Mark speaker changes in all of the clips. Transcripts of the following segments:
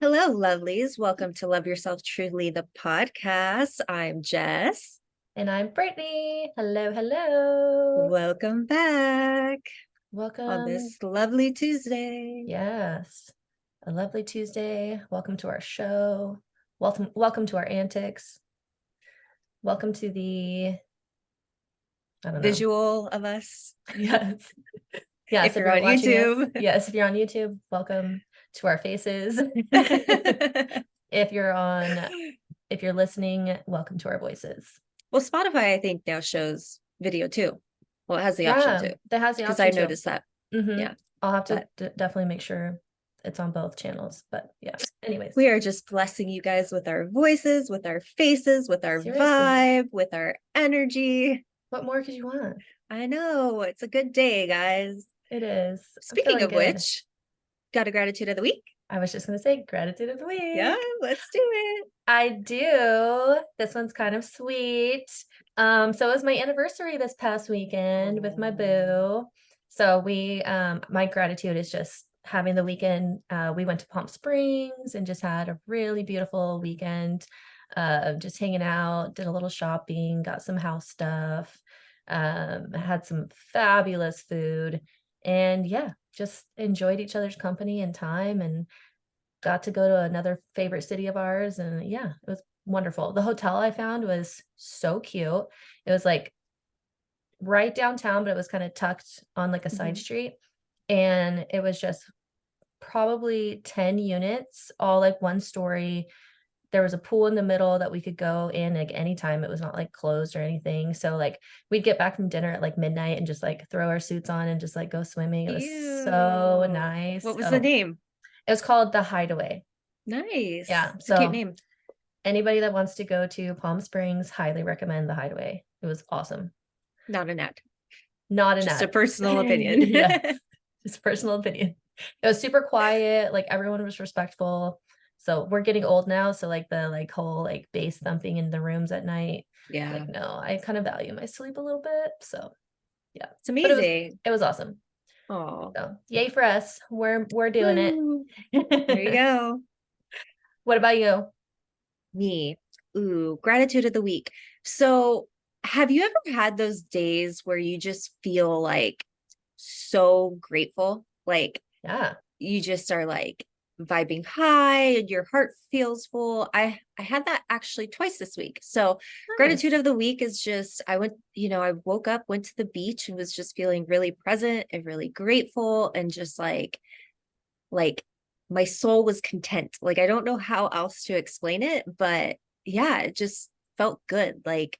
Speaker 1: Hello, lovelies. Welcome to Love Yourself Truly, the podcast. I'm Jess.
Speaker 2: And I'm Brittany. Hello, hello.
Speaker 1: Welcome back on
Speaker 2: Welcome.
Speaker 1: this lovely Tuesday.
Speaker 2: Yes. A lovely Tuesday. Welcome to our show. Welcome to our antics. Welcome to the I don't know.
Speaker 1: Visual of us.
Speaker 2: Yes. Yes,
Speaker 1: If you're on
Speaker 2: watching
Speaker 1: YouTube.
Speaker 2: us. Yes, if you're on YouTube, welcome to our faces. If you're listening, welcome to our voices.
Speaker 1: Well, Spotify, I think, now shows video too. Well, it has the option
Speaker 2: Yeah,
Speaker 1: to.
Speaker 2: that has the
Speaker 1: Because
Speaker 2: option
Speaker 1: I
Speaker 2: to.
Speaker 1: noticed that. Yeah.
Speaker 2: I'll have to definitely make sure it's on both channels. But yeah, anyways.
Speaker 1: We are just blessing you guys with our voices, with our faces, with our
Speaker 2: Seriously.
Speaker 1: vibe, with our energy.
Speaker 2: What more could you want?
Speaker 1: I know. It's a good day, guys.
Speaker 2: It is.
Speaker 1: Speaking of which, got a gratitude of the week?
Speaker 2: I was just going to say gratitude of the week.
Speaker 1: Yeah, let's do it.
Speaker 2: I do. This one's kind of sweet. So it was my anniversary this past weekend with my boo. So my gratitude is just having the weekend. We went to Palm Springs and just had a really beautiful weekend. Just hanging out, did a little shopping, got some house stuff, had some fabulous food, and yeah, just enjoyed each other's company and time, and got to go to another favorite city of ours. And yeah, it was wonderful. The hotel I found was so cute. It was like right downtown, but it was kind of tucked on like a side street. And it was just probably 10 units, all like one story. There was a pool in the middle that we could go in like anytime. It was not like closed or anything. So like we'd get back from dinner at like midnight and just like throw our suits on and just like go swimming. It was so nice.
Speaker 1: What was the name?
Speaker 2: It was called The Hideaway.
Speaker 1: Nice.
Speaker 2: Yeah.
Speaker 1: It's a cute name.
Speaker 2: Anybody that wants to go to Palm Springs, highly recommend The Hideaway. It was awesome.
Speaker 1: Not an ad.
Speaker 2: Not an
Speaker 1: Just
Speaker 2: ad.
Speaker 1: a personal opinion.
Speaker 2: Yes, just a personal opinion. It was super quiet. Like everyone was respectful. So we're getting old now. So like the whole like bass thumping in the rooms at night.
Speaker 1: Yeah.
Speaker 2: Like, no, I kind of value my sleep a little bit. So yeah.
Speaker 1: It's amazing.
Speaker 2: It was awesome.
Speaker 1: Oh.
Speaker 2: So yay for us. We're doing
Speaker 1: it. There you go.
Speaker 2: What about you?
Speaker 1: Me. Ooh, gratitude of the week. So have you ever had those days where you just feel like so grateful? Like,
Speaker 2: yeah,
Speaker 1: you just are like vibing high and your heart feels full. I had that actually twice this week. So nice. Gratitude of the week is just, I woke up, went to the beach and was just feeling really present and really grateful and just like my soul was content. Like, I don't know how else to explain it, but yeah, it just felt good. Like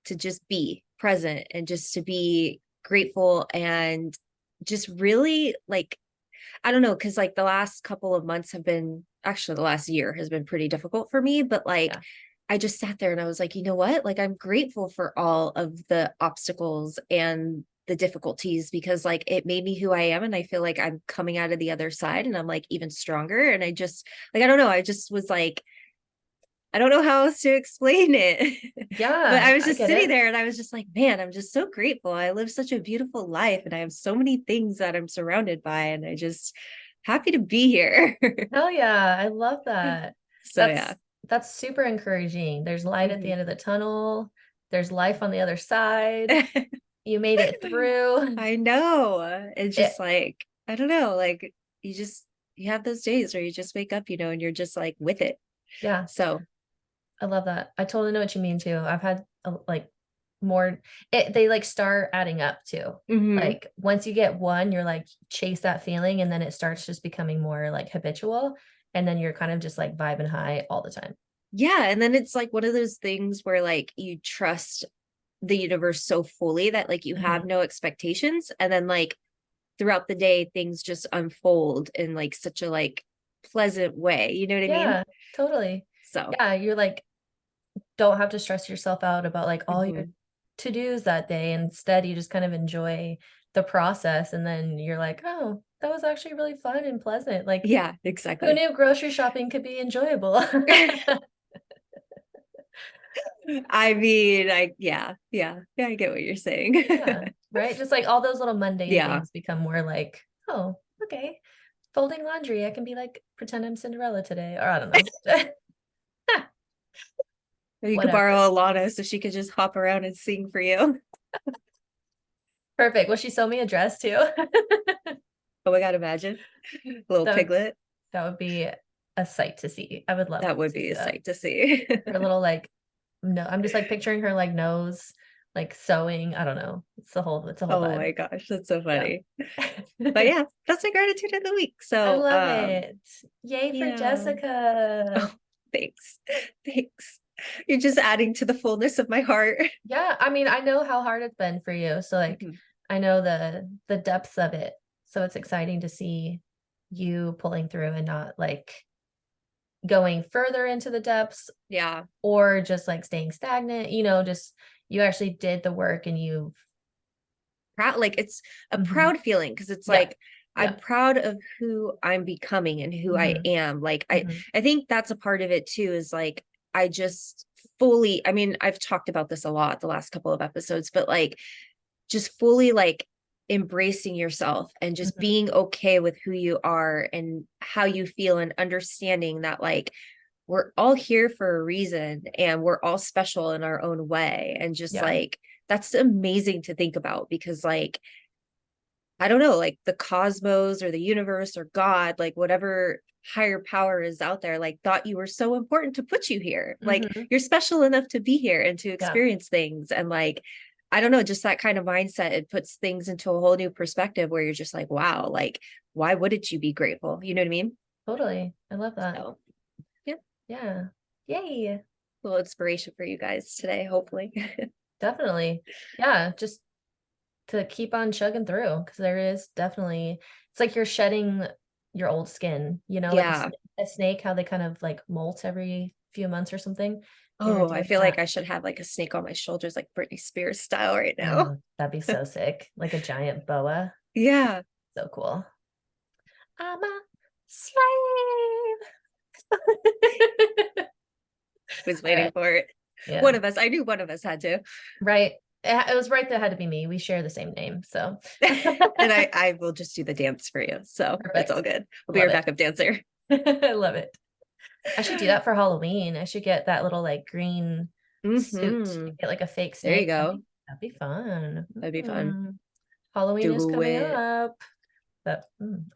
Speaker 1: to just be present and just to be grateful and just really like, I don't know, because like the last couple of months have been, actually the last year has been pretty difficult for me, but like I just sat there and I was like, you know what? Like I'm grateful for all of the obstacles and the difficulties because like it made me who I am. And I feel like I'm coming out of the other side and I'm like even stronger. And I just like, I don't know, I just was like, I don't know how else to explain it.
Speaker 2: Yeah.
Speaker 1: But I was just sitting there and I was just like, man, I'm just so grateful. I live such a beautiful life and I have so many things that I'm surrounded by. And I just happy to be here.
Speaker 2: Hell yeah. I love that.
Speaker 1: So
Speaker 2: that's super encouraging. There's light at the end of the tunnel. There's life on the other side. You made it through.
Speaker 1: I know. It's just like, I don't know, like you have those days where you just wake up, and you're just like with it.
Speaker 2: Yeah.
Speaker 1: So
Speaker 2: I love that. I totally know what you mean too. I've had they like start adding up too. Like once you get one, you're like chase that feeling and then it starts just becoming more like habitual. And then you're kind of just like vibing high all the time.
Speaker 1: Yeah. And then it's like one of those things where like you trust the universe so fully that like you have no expectations. And then like throughout the day, things just unfold in like such a like pleasant way. You know what I mean?
Speaker 2: Yeah, totally.
Speaker 1: So
Speaker 2: yeah, you're like, don't have to stress yourself out about like all your to-dos that day. Instead, you just kind of enjoy the process. And then you're like, oh, that was actually really fun and pleasant. Like,
Speaker 1: yeah, exactly.
Speaker 2: Who knew grocery shopping could be enjoyable?
Speaker 1: I mean, I get what you're saying.
Speaker 2: Yeah, right? Just like all those little mundane things become more like, oh, okay. folding laundry. I can be like, pretend I'm Cinderella today, or I don't know.
Speaker 1: You could
Speaker 2: Whatever.
Speaker 1: borrow Alana so she could just hop around and sing for you.
Speaker 2: Perfect. Will she sew me a dress too?
Speaker 1: Oh my God, imagine. Little
Speaker 2: That would,
Speaker 1: piglet.
Speaker 2: that would be a sight to see. I would love
Speaker 1: That would
Speaker 2: to
Speaker 1: be
Speaker 2: see
Speaker 1: a
Speaker 2: that.
Speaker 1: sight to see.
Speaker 2: Her little like no, I'm just like picturing her like nose, like sewing. I don't know. It's a whole
Speaker 1: Oh
Speaker 2: vibe.
Speaker 1: my gosh, that's so
Speaker 2: Yeah.
Speaker 1: funny. But yeah, that's my gratitude of the week.
Speaker 2: I
Speaker 1: So
Speaker 2: love it. Yay for
Speaker 1: yeah.
Speaker 2: Jessica.
Speaker 1: Oh, thanks. Thanks. You're just adding to the fullness of my heart.
Speaker 2: Yeah, I mean, I know how hard it's been for you. So like
Speaker 1: Mhm.
Speaker 2: I know the depths of it. So it's exciting to see you pulling through and not like going further into the depths
Speaker 1: Yeah.
Speaker 2: or just like staying stagnant, just you actually did the work and you
Speaker 1: Proud, like it's a
Speaker 2: Mhm.
Speaker 1: proud feeling because it's
Speaker 2: Yeah,
Speaker 1: like I'm
Speaker 2: yeah.
Speaker 1: proud of who I'm becoming and who I
Speaker 2: Mhm,
Speaker 1: am. Like
Speaker 2: mhm.
Speaker 1: I think that's a part of it too, is like I just fully, I mean, I've talked about this a lot the last couple of episodes, but like just fully like embracing yourself and just
Speaker 2: Mhm.
Speaker 1: being okay with who you are and how you feel and understanding that like we're all here for a reason and we're all special in our own way. And just
Speaker 2: Yeah.
Speaker 1: like that's amazing to think about because like I don't know, like the cosmos or the universe or God, like whatever higher power is out there, like thought you were so important to put you here. Like
Speaker 2: Mhm.
Speaker 1: you're special enough to be here and to
Speaker 2: Yeah,
Speaker 1: experience things. And like, I don't know, just that kind of mindset, it puts things into a whole new perspective where you're just like, wow, like, why wouldn't you be grateful? You know what I mean?
Speaker 2: totally. I love that.
Speaker 1: So, yeah,
Speaker 2: Yeah. Yay.
Speaker 1: a little inspiration for you guys today, hopefully.
Speaker 2: Definitely. Yeah, just to keep on chugging through because there is definitely it's like you're shedding your old skin, like
Speaker 1: Yeah.
Speaker 2: a snake, how they kind of like molt every few months or something. You're
Speaker 1: Oh, I
Speaker 2: doing
Speaker 1: feel like
Speaker 2: that.
Speaker 1: I should have like a snake on my shoulders, like Britney Spears style right now.
Speaker 2: Oh, that'd be so sick. Like a giant boa.
Speaker 1: Yeah.
Speaker 2: So cool. I'm a slave.
Speaker 1: Was
Speaker 2: All
Speaker 1: waiting
Speaker 2: right.
Speaker 1: for it.
Speaker 2: Yeah.
Speaker 1: One of us, I knew one of us had to.
Speaker 2: Right. It was right that had to be me. We share the same name. So
Speaker 1: And I will just do the dance for you. So it's all
Speaker 2: perfect.
Speaker 1: good. I'll be
Speaker 2: Love
Speaker 1: your
Speaker 2: it.
Speaker 1: backup dancer.
Speaker 2: I love it. I should do that for Halloween. I should get that little like green suit
Speaker 1: Mm-hmm.
Speaker 2: and get like a fake
Speaker 1: There you
Speaker 2: snake. That'd
Speaker 1: go.
Speaker 2: be, that'd be fun.
Speaker 1: That'd be fun.
Speaker 2: Halloween is
Speaker 1: Do
Speaker 2: coming
Speaker 1: it.
Speaker 2: up. But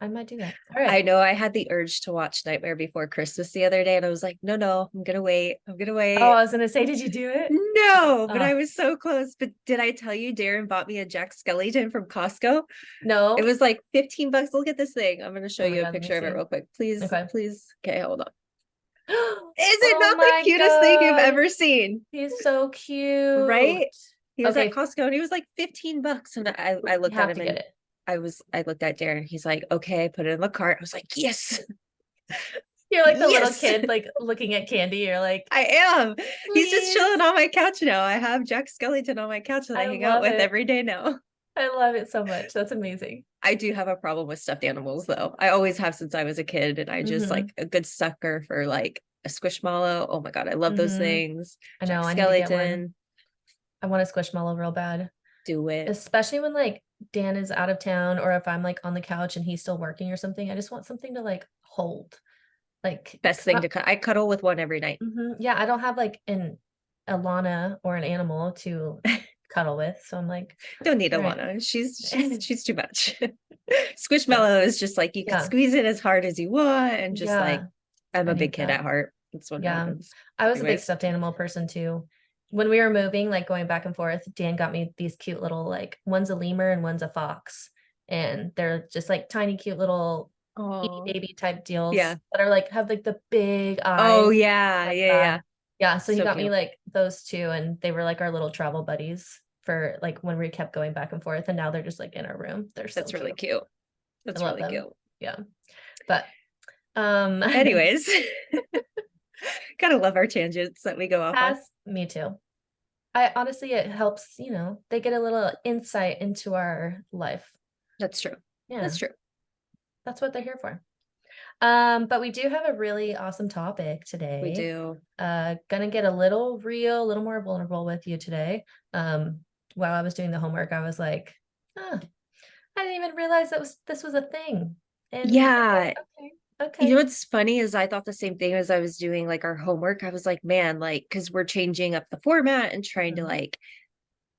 Speaker 2: I might do that. All
Speaker 1: I
Speaker 2: right.
Speaker 1: know I had the urge to watch Nightmare Before Christmas the other day, and I was like, no, no, I'm gonna wait. I'm gonna
Speaker 2: Oh,
Speaker 1: wait.
Speaker 2: I was gonna say, did you do it?
Speaker 1: No, but I
Speaker 2: Oh,
Speaker 1: was so close. But did I tell you Darren bought me a Jack Skellington from Costco? It
Speaker 2: no.
Speaker 1: was like $15. Look at this thing. I'm gonna show
Speaker 2: Oh my
Speaker 1: you a
Speaker 2: God, let me
Speaker 1: picture of it
Speaker 2: see.
Speaker 1: real quick. Please,
Speaker 2: Okay.
Speaker 1: please. Okay, hold on. Is it
Speaker 2: Oh
Speaker 1: not the
Speaker 2: my
Speaker 1: cutest thing you've
Speaker 2: God.
Speaker 1: ever seen?
Speaker 2: He's so cute.
Speaker 1: Right? He was at
Speaker 2: Okay,
Speaker 1: Costco and he was like $15. And I
Speaker 2: you
Speaker 1: looked at
Speaker 2: have
Speaker 1: him
Speaker 2: to get
Speaker 1: and
Speaker 2: it.
Speaker 1: I looked at Darren. He's like, okay, I put it in the cart. I was like, yes,
Speaker 2: You're like the little
Speaker 1: yes,
Speaker 2: kid, like looking at candy. You're like,
Speaker 1: I am. He's just chilling
Speaker 2: please.
Speaker 1: on my couch now. I have Jack Skellington on my couch that I
Speaker 2: I
Speaker 1: hang out
Speaker 2: love
Speaker 1: with
Speaker 2: it.
Speaker 1: every day now.
Speaker 2: I love it so much. That's amazing.
Speaker 1: I do have a problem with stuffed animals though. I always have since I was a kid, and I just
Speaker 2: Mm-hmm.
Speaker 1: like a good sucker for like a squishmallow. Oh my God, I love those
Speaker 2: Mm-hmm.
Speaker 1: things.
Speaker 2: I
Speaker 1: Jack
Speaker 2: know. I need to get one.
Speaker 1: Skellington,
Speaker 2: I want a squishmallow real bad.
Speaker 1: do it.
Speaker 2: Especially when like Dan is out of town or if I'm like on the couch and he's still working or something. I just want something to like hold. Like,
Speaker 1: Best thing to cut. I cuddle with one every night.
Speaker 2: yeah, I don't have like an Alana or an animal to cuddle with. So I'm like,
Speaker 1: Don't need
Speaker 2: all right.
Speaker 1: Alana. She's too much.
Speaker 2: So
Speaker 1: Squishmallow is just like you could
Speaker 2: yeah,
Speaker 1: squeeze it as hard as you want, and just like
Speaker 2: yeah,
Speaker 1: I'm
Speaker 2: I
Speaker 1: a big
Speaker 2: need
Speaker 1: kid
Speaker 2: that.
Speaker 1: at heart. That's what
Speaker 2: Yeah.
Speaker 1: happens.
Speaker 2: I was a big
Speaker 1: Anyways.
Speaker 2: stuffed animal person too. When we were moving, like going back and forth, Dan got me these cute little like one's a lemur and one's a fox. And they're just like tiny, cute little itty
Speaker 1: Oh
Speaker 2: baby type deals
Speaker 1: yeah.
Speaker 2: that are like have like the big
Speaker 1: Oh
Speaker 2: eyes.
Speaker 1: yeah.
Speaker 2: Like
Speaker 1: Yeah.
Speaker 2: that.
Speaker 1: Yeah.
Speaker 2: Yeah. So he
Speaker 1: So
Speaker 2: got me
Speaker 1: cute.
Speaker 2: like those two, and they were like our little travel buddies for like when we kept going back and forth. And now they're just like in our room. They're so
Speaker 1: That's really
Speaker 2: cute.
Speaker 1: cute.
Speaker 2: I
Speaker 1: That's
Speaker 2: love
Speaker 1: really
Speaker 2: them.
Speaker 1: cute.
Speaker 2: Yeah. But um
Speaker 1: Anyways, gotta love our tangents that we go off on.
Speaker 2: as me too. I honestly, it helps, they get a little insight into our life.
Speaker 1: That's true.
Speaker 2: Yeah,
Speaker 1: That's true.
Speaker 2: that's what they're here for. But we do have a really awesome topic
Speaker 1: We
Speaker 2: today.
Speaker 1: do.
Speaker 2: Gonna get a little real, a little more vulnerable with you today. While I was doing the homework, I was like, I didn't even realize this was a thing. And
Speaker 1: Yeah.
Speaker 2: okay,
Speaker 1: You know
Speaker 2: okay.
Speaker 1: what's funny is I thought the same thing as I was doing like our homework. I was like, man, like, because we're changing up the format and trying to
Speaker 2: Mhm.
Speaker 1: like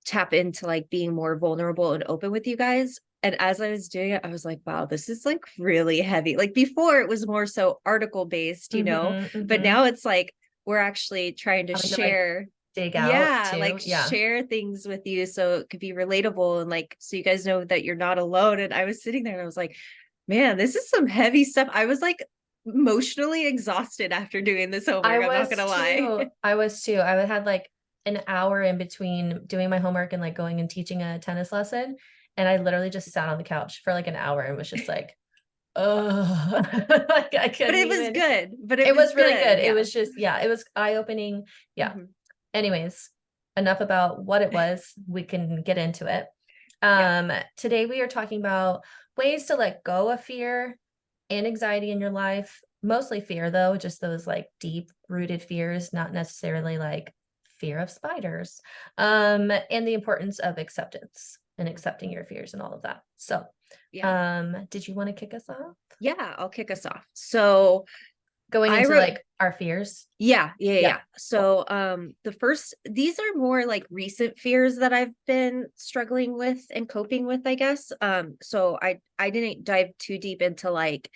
Speaker 1: tap into like being more vulnerable and open with you guys. And as I was doing it, I was like, wow, this is like really heavy. Like before it was more so article based,
Speaker 2: Mhm,
Speaker 1: but
Speaker 2: mhm.
Speaker 1: now it's like we're actually trying to
Speaker 2: Having to like
Speaker 1: share,
Speaker 2: dig out
Speaker 1: yeah,
Speaker 2: too.
Speaker 1: like
Speaker 2: Yeah.
Speaker 1: share things with you so it could be relatable and like so you guys know that you're not alone. And I was sitting there and I was like, man, this is some heavy stuff. I was like emotionally exhausted after doing this
Speaker 2: I
Speaker 1: homework. I'm not
Speaker 2: was
Speaker 1: gonna lie.
Speaker 2: too. I was too. I had like an hour in between doing my homework and like going and teaching a tennis lesson. And I literally just sat on the couch for like an hour and was just like, oh, like I
Speaker 1: But
Speaker 2: couldn't
Speaker 1: it was
Speaker 2: even.
Speaker 1: good. But it
Speaker 2: It
Speaker 1: was
Speaker 2: was really
Speaker 1: good.
Speaker 2: good. It
Speaker 1: Yeah.
Speaker 2: was just, yeah, it was eye-opening. Yeah.
Speaker 1: Mhm.
Speaker 2: Anyways, enough about what it was. We can get into it.
Speaker 1: Yeah.
Speaker 2: Today we are talking about ways to let go of fear and anxiety in your life. Mostly fear, though, just those like deep rooted fears, not necessarily like fear of spiders. And the importance of acceptance and accepting your fears and all of that. So,
Speaker 1: Yeah.
Speaker 2: did you want to kick us off?
Speaker 1: Yeah. I'll kick us off. So
Speaker 2: Going
Speaker 1: I
Speaker 2: into
Speaker 1: wrote,
Speaker 2: like our fears.
Speaker 1: yeah.
Speaker 2: Yeah. Cool.
Speaker 1: So the first, these are more like recent fears that I've been struggling with and coping with, I guess. So I didn't dive too deep into like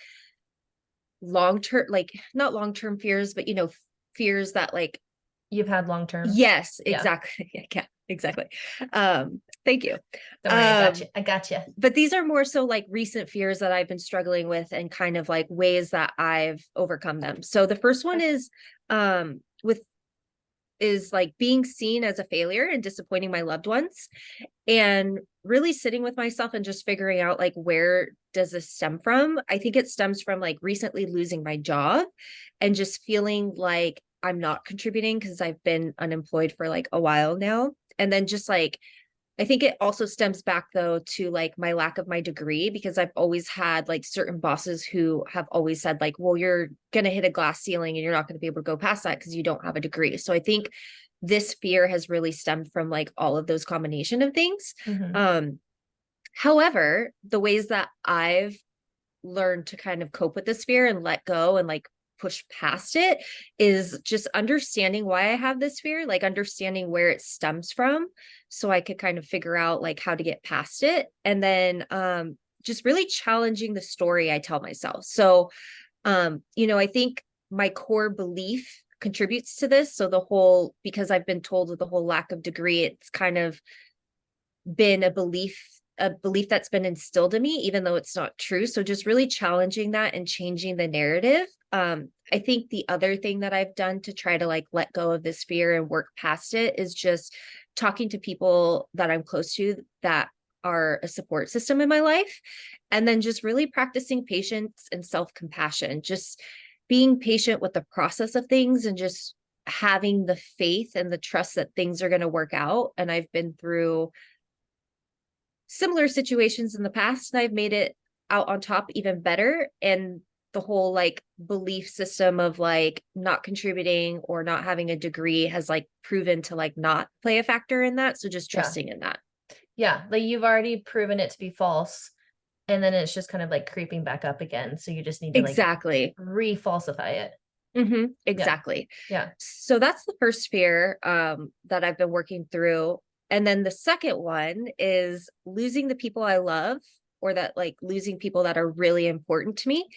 Speaker 1: long term, like not long term fears, but fears that like,
Speaker 2: You've had long term.
Speaker 1: yes,
Speaker 2: Yeah.
Speaker 1: exactly. Yeah, exactly. Thank you.
Speaker 2: Don't worry. I got
Speaker 1: Um,
Speaker 2: you. I got you.
Speaker 1: but these are more so like recent fears that I've been struggling with and kind of like ways that I've overcome them. So the first one is with is like being seen as a failure and disappointing my loved ones and really sitting with myself and just figuring out like where does this stem from? I think it stems from like recently losing my job and just feeling like I'm not contributing because I've been unemployed for like a while now. And then just like I think it also stems back though to like my lack of my degree because I've always had like certain bosses who have always said like, well, you're going to hit a glass ceiling and you're not going to be able to go past that because you don't have a degree. So I think this fear has really stemmed from like all of those combination of things.
Speaker 2: Mhm.
Speaker 1: Um, However, the ways that I've learned to kind of cope with this fear and let go and like push past it is just understanding why I have this fear, like understanding where it stems from so I could kind of figure out like how to get past it and then just really challenging the story I tell myself. So I think my core belief contributes to this. So the whole because I've been told with the whole lack of degree, it's kind of been a belief that's been instilled in me even though it's not true, so just really challenging that and changing the narrative. I think the other thing that I've done to try to like let go of this fear and work past it is just talking to people that I'm close to that are a support system in my life and then just really practicing patience and self-compassion, just being patient with the process of things and just having the faith and the trust that things are going to work out. And I've been through similar situations in the past and I've made it out on top even better. And the whole like belief system of like not contributing or not having a degree has like proven to like not play a factor in that. So just
Speaker 2: Yeah.
Speaker 1: trusting in that.
Speaker 2: Yeah. Like you've already proven it to be false. And then it's just kind of like creeping back up again. So you just need to like
Speaker 1: Exactly.
Speaker 2: re-falsify it. Yeah.
Speaker 1: Exactly.
Speaker 2: Yeah.
Speaker 1: So that's the first fear that I've been working through. And then the second one is losing the people I love or that like losing people that are really important to me.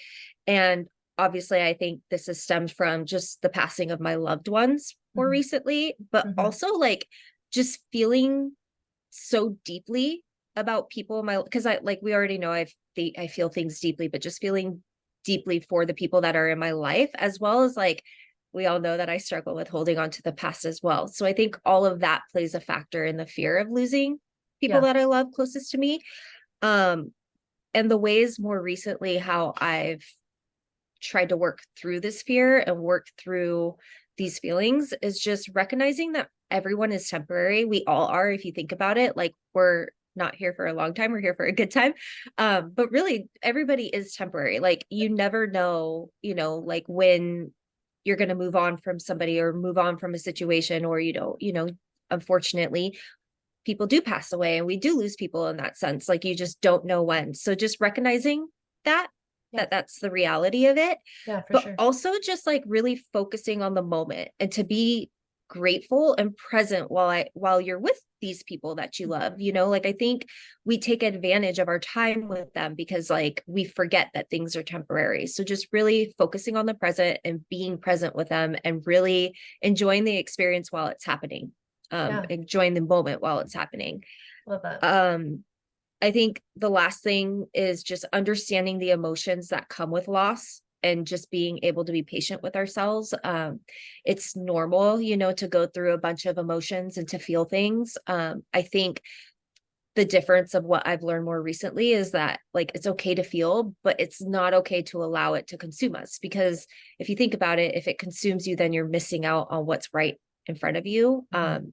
Speaker 1: And obviously, I think this has stemmed from just the passing of my loved ones more
Speaker 2: Mhm.
Speaker 1: recently, but
Speaker 2: Mhm.
Speaker 1: also like just feeling so deeply about people in my because I like we already know I feel things deeply, but just feeling deeply for the people that are in my life, as well as like we all know that I struggle with holding on to the past as well. So I think all of that plays a factor in the fear of losing people
Speaker 2: Yeah.
Speaker 1: that I love closest to me. Um, and the ways more recently how I've tried to work through this fear and work through these feelings is just recognizing that everyone is temporary. We all are, if you think about it, like we're not here for a long time, we're here for a good time. But really everybody is temporary. Like you never know, like when you're going to move on from somebody or move on from a situation or unfortunately people do pass away and we do lose people in that sense. Like you just don't know when. So just recognizing that
Speaker 2: Yeah.
Speaker 1: that that's the reality of it,
Speaker 2: Yeah, for
Speaker 1: but
Speaker 2: sure.
Speaker 1: also just like really focusing on the moment and to be grateful and present while you're with these people that you love, like I think we take advantage of our time with them because like we forget that things are temporary. So just really focusing on the present and being present with them and really enjoying the experience while it's happening,
Speaker 2: Yeah.
Speaker 1: enjoying the moment while it's happening.
Speaker 2: Love that.
Speaker 1: I think the last thing is just understanding the emotions that come with loss and just being able to be patient with ourselves. It's normal, to go through a bunch of emotions and to feel things. I think the difference of what I've learned more recently is that like it's okay to feel, but it's not okay to allow it to consume us. Because if you think about it, if it consumes you, then you're missing out on what's right in front of you.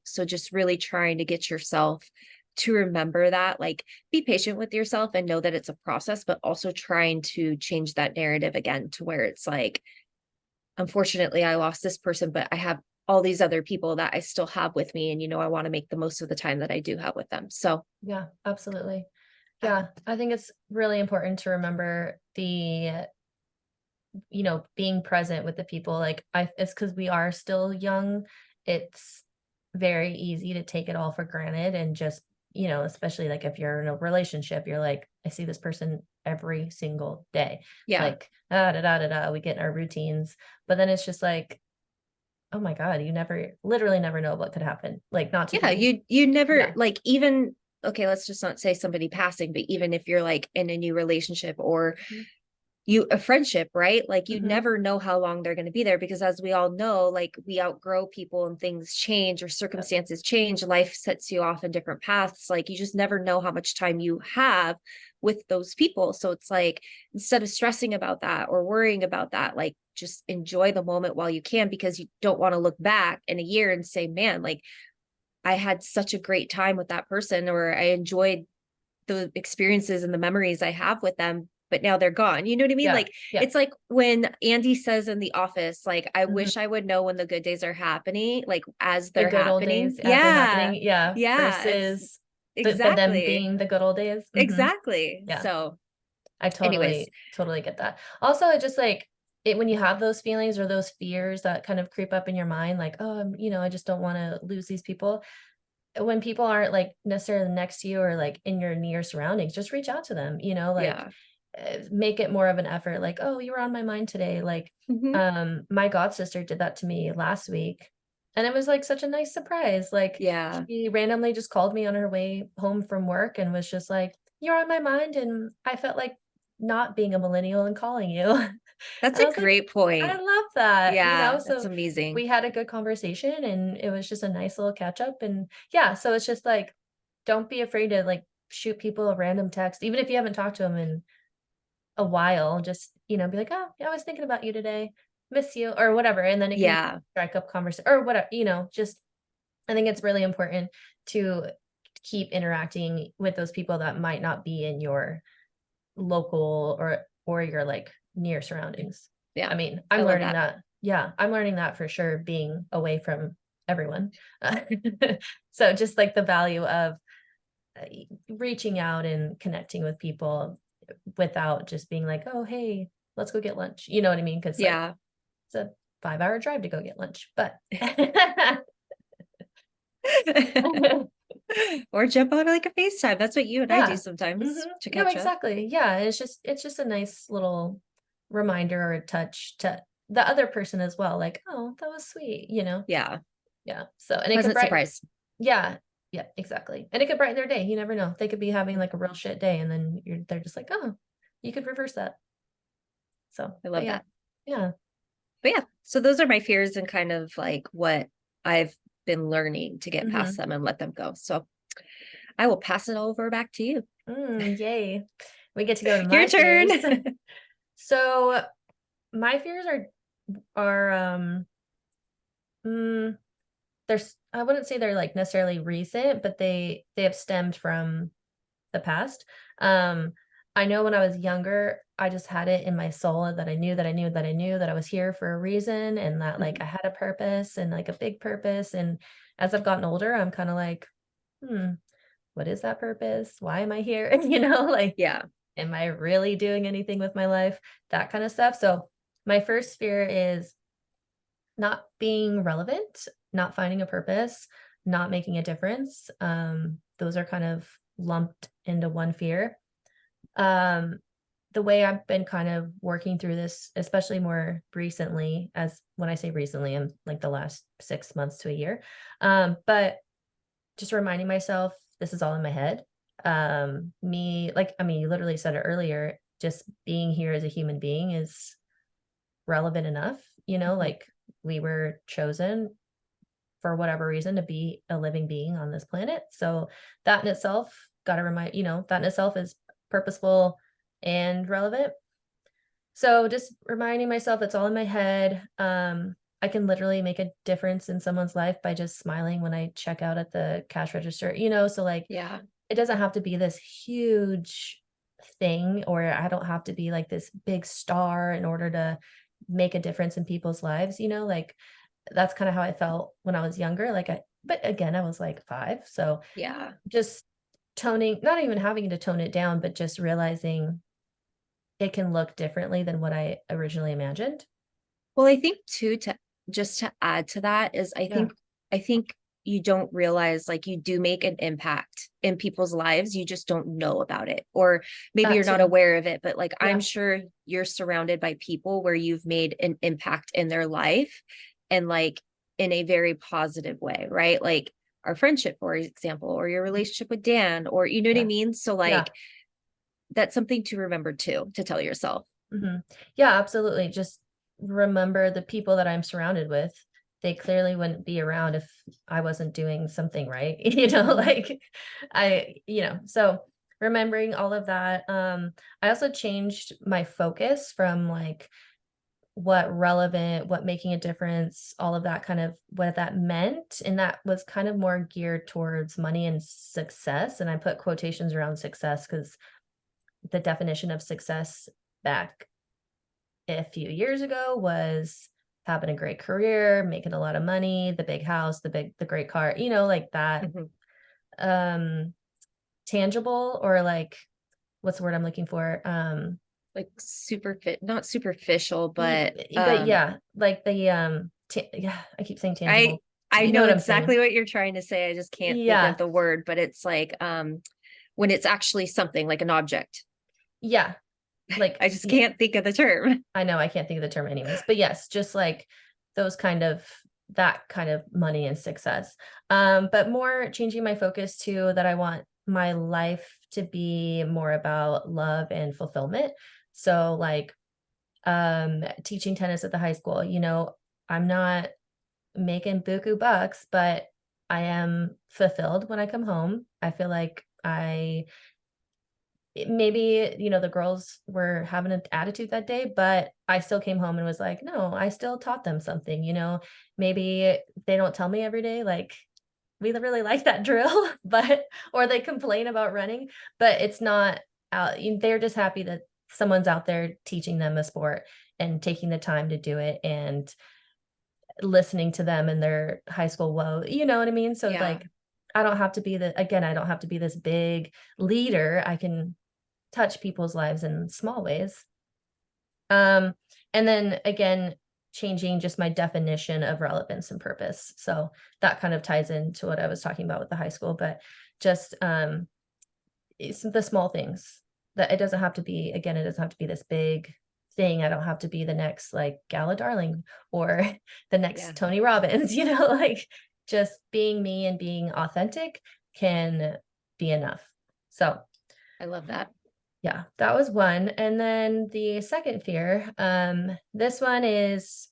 Speaker 1: So just really trying to get yourself to remember that, like be patient with yourself and know that it's a process, but also trying to change that narrative again to where it's like, unfortunately, I lost this person, but I have all these other people that I still have with me. And, I want to make the most of the time that I do have with them. So,
Speaker 2: Yeah, absolutely.
Speaker 1: uh,
Speaker 2: Yeah, I think it's really important to remember the, being present with the people. Like it's because we are still young. It's very easy to take it all for granted and just, especially like if you're in a relationship, you're like, I see this person every single day.
Speaker 1: yeah.
Speaker 2: Like, da da da da da, we get in our routines. But then it's just like, oh my God, you literally never know what could happen. Like not to
Speaker 1: Yeah.
Speaker 2: be,
Speaker 1: You never
Speaker 2: yeah.
Speaker 1: like even, okay, let's just not say somebody passing, but even if you're like in a new relationship or
Speaker 2: Mhm.
Speaker 1: a friendship, right? Like you
Speaker 2: Mhm.
Speaker 1: never know how long they're going to be there because as we all know, like we outgrow people and things change or
Speaker 2: Yep.
Speaker 1: circumstances change, life sets you off in different paths. Like you just never know how much time you have with those people. So it's like instead of stressing about that or worrying about that, like just enjoy the moment while you can because you don't want to look back in a year and say, man, like I had such a great time with that person or I enjoyed the experiences and the memories I have with them, but now they're gone. You know what I mean?
Speaker 2: Yeah.
Speaker 1: Like
Speaker 2: Yeah.
Speaker 1: it's like when Andy says in The Office, like, I
Speaker 2: Mhm.
Speaker 1: wish I would know when the good days are happening, like as
Speaker 2: The
Speaker 1: they're
Speaker 2: good old
Speaker 1: happening.
Speaker 2: days as they're
Speaker 1: Yeah.
Speaker 2: happening, yeah,
Speaker 1: Yeah. It's
Speaker 2: versus the them
Speaker 1: exactly.
Speaker 2: being the good old days, mhm,
Speaker 1: Exactly.
Speaker 2: yeah,
Speaker 1: So
Speaker 2: I
Speaker 1: anyways,
Speaker 2: totally get that. Also, it just, like, when you have those feelings or those fears that kind of creep up in your mind, like, "Oh, I just don't wanna lose these people," when people aren't, like, necessarily next to you or, like, in your near surroundings, just reach out to them, like,
Speaker 1: yeah.
Speaker 2: make it more of an effort, like, "Oh, you were on my mind today," like,
Speaker 1: Mhm.
Speaker 2: my god sister did that to me last week, and it was, like, such a nice surprise, like,
Speaker 1: Yeah.
Speaker 2: she randomly just called me on her way home from work and was just like, "You're on my mind," and I felt like not being a millennial and calling you, and
Speaker 1: That's
Speaker 2: I
Speaker 1: a
Speaker 2: was like,
Speaker 1: great
Speaker 2: "I
Speaker 1: point.
Speaker 2: love that,"
Speaker 1: Yeah. That's
Speaker 2: so
Speaker 1: amazing.
Speaker 2: we had a good conversation, and it was just a nice little catch up, and yeah, so it's just like, don't be afraid to, like, shoot people a random text, even if you haven't talked to them in a while, just, be like, "Oh, yeah, I was thinking about you today. Miss you," or whatever, and then it can
Speaker 1: Yeah.
Speaker 2: strike up conversation or whatever, just I think it's really important to keep interacting with those people that might not be in your local or your, like, near surroundings. I
Speaker 1: Yeah.
Speaker 2: mean,
Speaker 1: I
Speaker 2: I'm
Speaker 1: love
Speaker 2: learning
Speaker 1: that.
Speaker 2: that yeah, I'm learning that for sure being away from everyone. Uh, So, just, like, the value of, reaching out and connecting with people without just being like, "Oh, hey, let's go get lunch." You know what I mean? Because like,
Speaker 1: Yeah.
Speaker 2: it's a 5-hour drive to go get lunch, but
Speaker 1: Or jump on like a FaceTime. That's what you and I do
Speaker 2: yeah.
Speaker 1: sometimes
Speaker 2: Mhm.
Speaker 1: to
Speaker 2: No,
Speaker 1: catch up.
Speaker 2: exactly. Yeah, it's just a nice little reminder or a touch to the other person as well, like, "Oh, that was sweet," you know?
Speaker 1: Yeah.
Speaker 2: Yeah, so and it could
Speaker 1: Pleasant
Speaker 2: brighten
Speaker 1: surprise.
Speaker 2: yeah, yeah, exactly, and it could brighten their day, you never know. They could be having, like, a real shit day, and then they're just like, "Oh," you could reverse that. So,
Speaker 1: I
Speaker 2: but
Speaker 1: love
Speaker 2: yeah.
Speaker 1: that.
Speaker 2: Yeah.
Speaker 1: But yeah, so those are my fears and kind of like what I've been learning to get past
Speaker 2: Mhm.
Speaker 1: them and let them go. So I will pass it over back to you.
Speaker 2: Yay. We get to go to
Speaker 1: Your
Speaker 2: my fears.
Speaker 1: turn.
Speaker 2: So, my fears are, mm, there's I wouldn't say they're, like, necessarily recent, but they have stemmed from the past. Um, I know when I was younger, I just had it in my soul that I knew that I knew that I knew that I was here for a reason and that, like,
Speaker 1: Mhm.
Speaker 2: I had a purpose and, like, a big purpose, and as I've gotten older, I'm kinda like, "Hmm, what is that purpose? Why am I here?" Like,
Speaker 1: Yeah.
Speaker 2: am I really doing anything with my life? That kind of stuff. So my first fear is not being relevant, not finding a purpose, not making a difference. Those are kind of lumped into one fear. Um, the way I've been kind of working through this, especially more recently, as when I say recently, I'm like the last 6 months to a year. But just reminding myself this is all in my head. Like, I mean, you literally said it earlier, just being here as a human being is relevant enough,
Speaker 1: Mhm.
Speaker 2: like we were chosen for whatever reason to be a living being on this planet. So that in itself, got to remind, that in itself is purposeful and relevant. So just reminding myself it's all in my head. I can literally make a difference in someone's life by just smiling when I check out at the cash register, so like
Speaker 1: Yeah.
Speaker 2: it doesn't have to be this huge thing, or I don't have to be like this big star in order to make a difference in people's lives, like that's kind of how I felt when I was younger. But again, I was like 5. So
Speaker 1: Yeah.
Speaker 2: just not even having to tone it down, but just realizing it can look differently than what I originally imagined.
Speaker 1: Well, I think too, to just to add to that is
Speaker 2: Yeah,
Speaker 1: I think you don't realize like you do make an impact in people's lives. You just don't know about it. Or maybe
Speaker 2: that
Speaker 1: you're not
Speaker 2: too.
Speaker 1: aware of it, but like I'm
Speaker 2: Yeah,
Speaker 1: sure you're surrounded by people where you've made an impact in their life and like in a very positive way, right? Like our friendship, for example, or your
Speaker 2: mhm,
Speaker 1: relationship with Dan, or you know what I
Speaker 2: yeah,
Speaker 1: mean? So
Speaker 2: yeah.
Speaker 1: like that's something to remember too, to tell yourself.
Speaker 2: Mhm. Yeah, absolutely. Just remember the people that I'm surrounded with. They clearly wouldn't be around if I wasn't doing something right.
Speaker 1: Mhm.
Speaker 2: So remembering all of that. I also changed my focus from like what making a difference, all of that kind of what that meant. And that was kind of more geared towards money and success. And I put quotations around success because the definition of success back a few years ago was having a great career, making a lot of money, the big house, the great car, like that
Speaker 1: Mhm.
Speaker 2: um tangible, or like what's the word I'm looking for?
Speaker 1: Like super fit, not superficial, but
Speaker 2: But yeah, like yeah, I keep saying
Speaker 1: I
Speaker 2: tangible.
Speaker 1: I
Speaker 2: You know
Speaker 1: know
Speaker 2: what I'm saying?
Speaker 1: exactly what you're trying to say. I just can't think of
Speaker 2: Yeah.
Speaker 1: the word, but it's like when it's actually something like an object.
Speaker 2: Yeah. Like
Speaker 1: I just can't think of the term.
Speaker 2: I know I can't think of the term anyways, but yes, just like those kind of that kind of money and success. But more changing my focus to that I want my life to be more about love and fulfillment. So like teaching tennis at the high school, I'm not making buku bucks, but I am fulfilled when I come home. I feel like maybe, the girls were having an attitude that day, but I still came home and was like, "No, I still taught them something," Maybe they don't tell me every day, like, "We really like that drill," but or they complain about running, but it's not they're just happy that someone's out there teaching them a sport and taking the time to do it and listening to them and their high school woe, you know what I mean? So it's
Speaker 1: Yeah,
Speaker 2: like, I don't have to be I don't have to be this big leader. I can touch people's lives in small ways. Um, and then again, changing just my definition of relevance and purpose. So that kind of ties into what I was talking about with the high school, but just it's the small things that it doesn't have to be, again, it doesn't have to be this big thing. I don't have to be the next like Gala Darling or the
Speaker 1: yeah.
Speaker 2: next Tony Robbins, like just being me and being authentic can be enough. So
Speaker 1: I love that.
Speaker 2: yeah, that was one, and then the second fear, this one is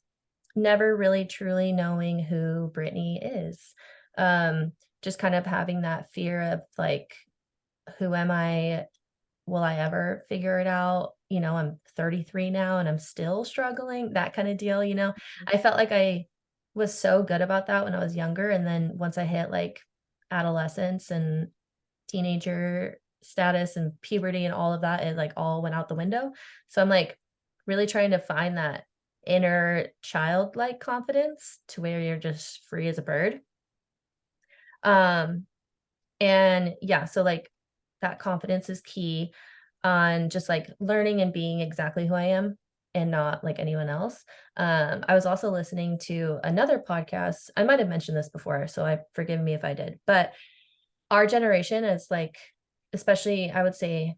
Speaker 2: never really truly knowing who Brittany is. Um, just kind of having that fear of, like, who am I? Will I ever figure it out? I'm 33 now and I'm still struggling, that kinda deal, I felt like I was so good about that when I was younger, and then once I hit, like, adolescence and teenager status and puberty and all of that, it like all went out the window. So I'm like really trying to find that inner childlike confidence to where you're just free as a bird. Um and yeah, so like that confidence is key. on just like learning and being exactly who I am and not like anyone else. I was also listening to another podcast. I might have mentioned this before, so forgive me if I did, but our generation is like, especially I would say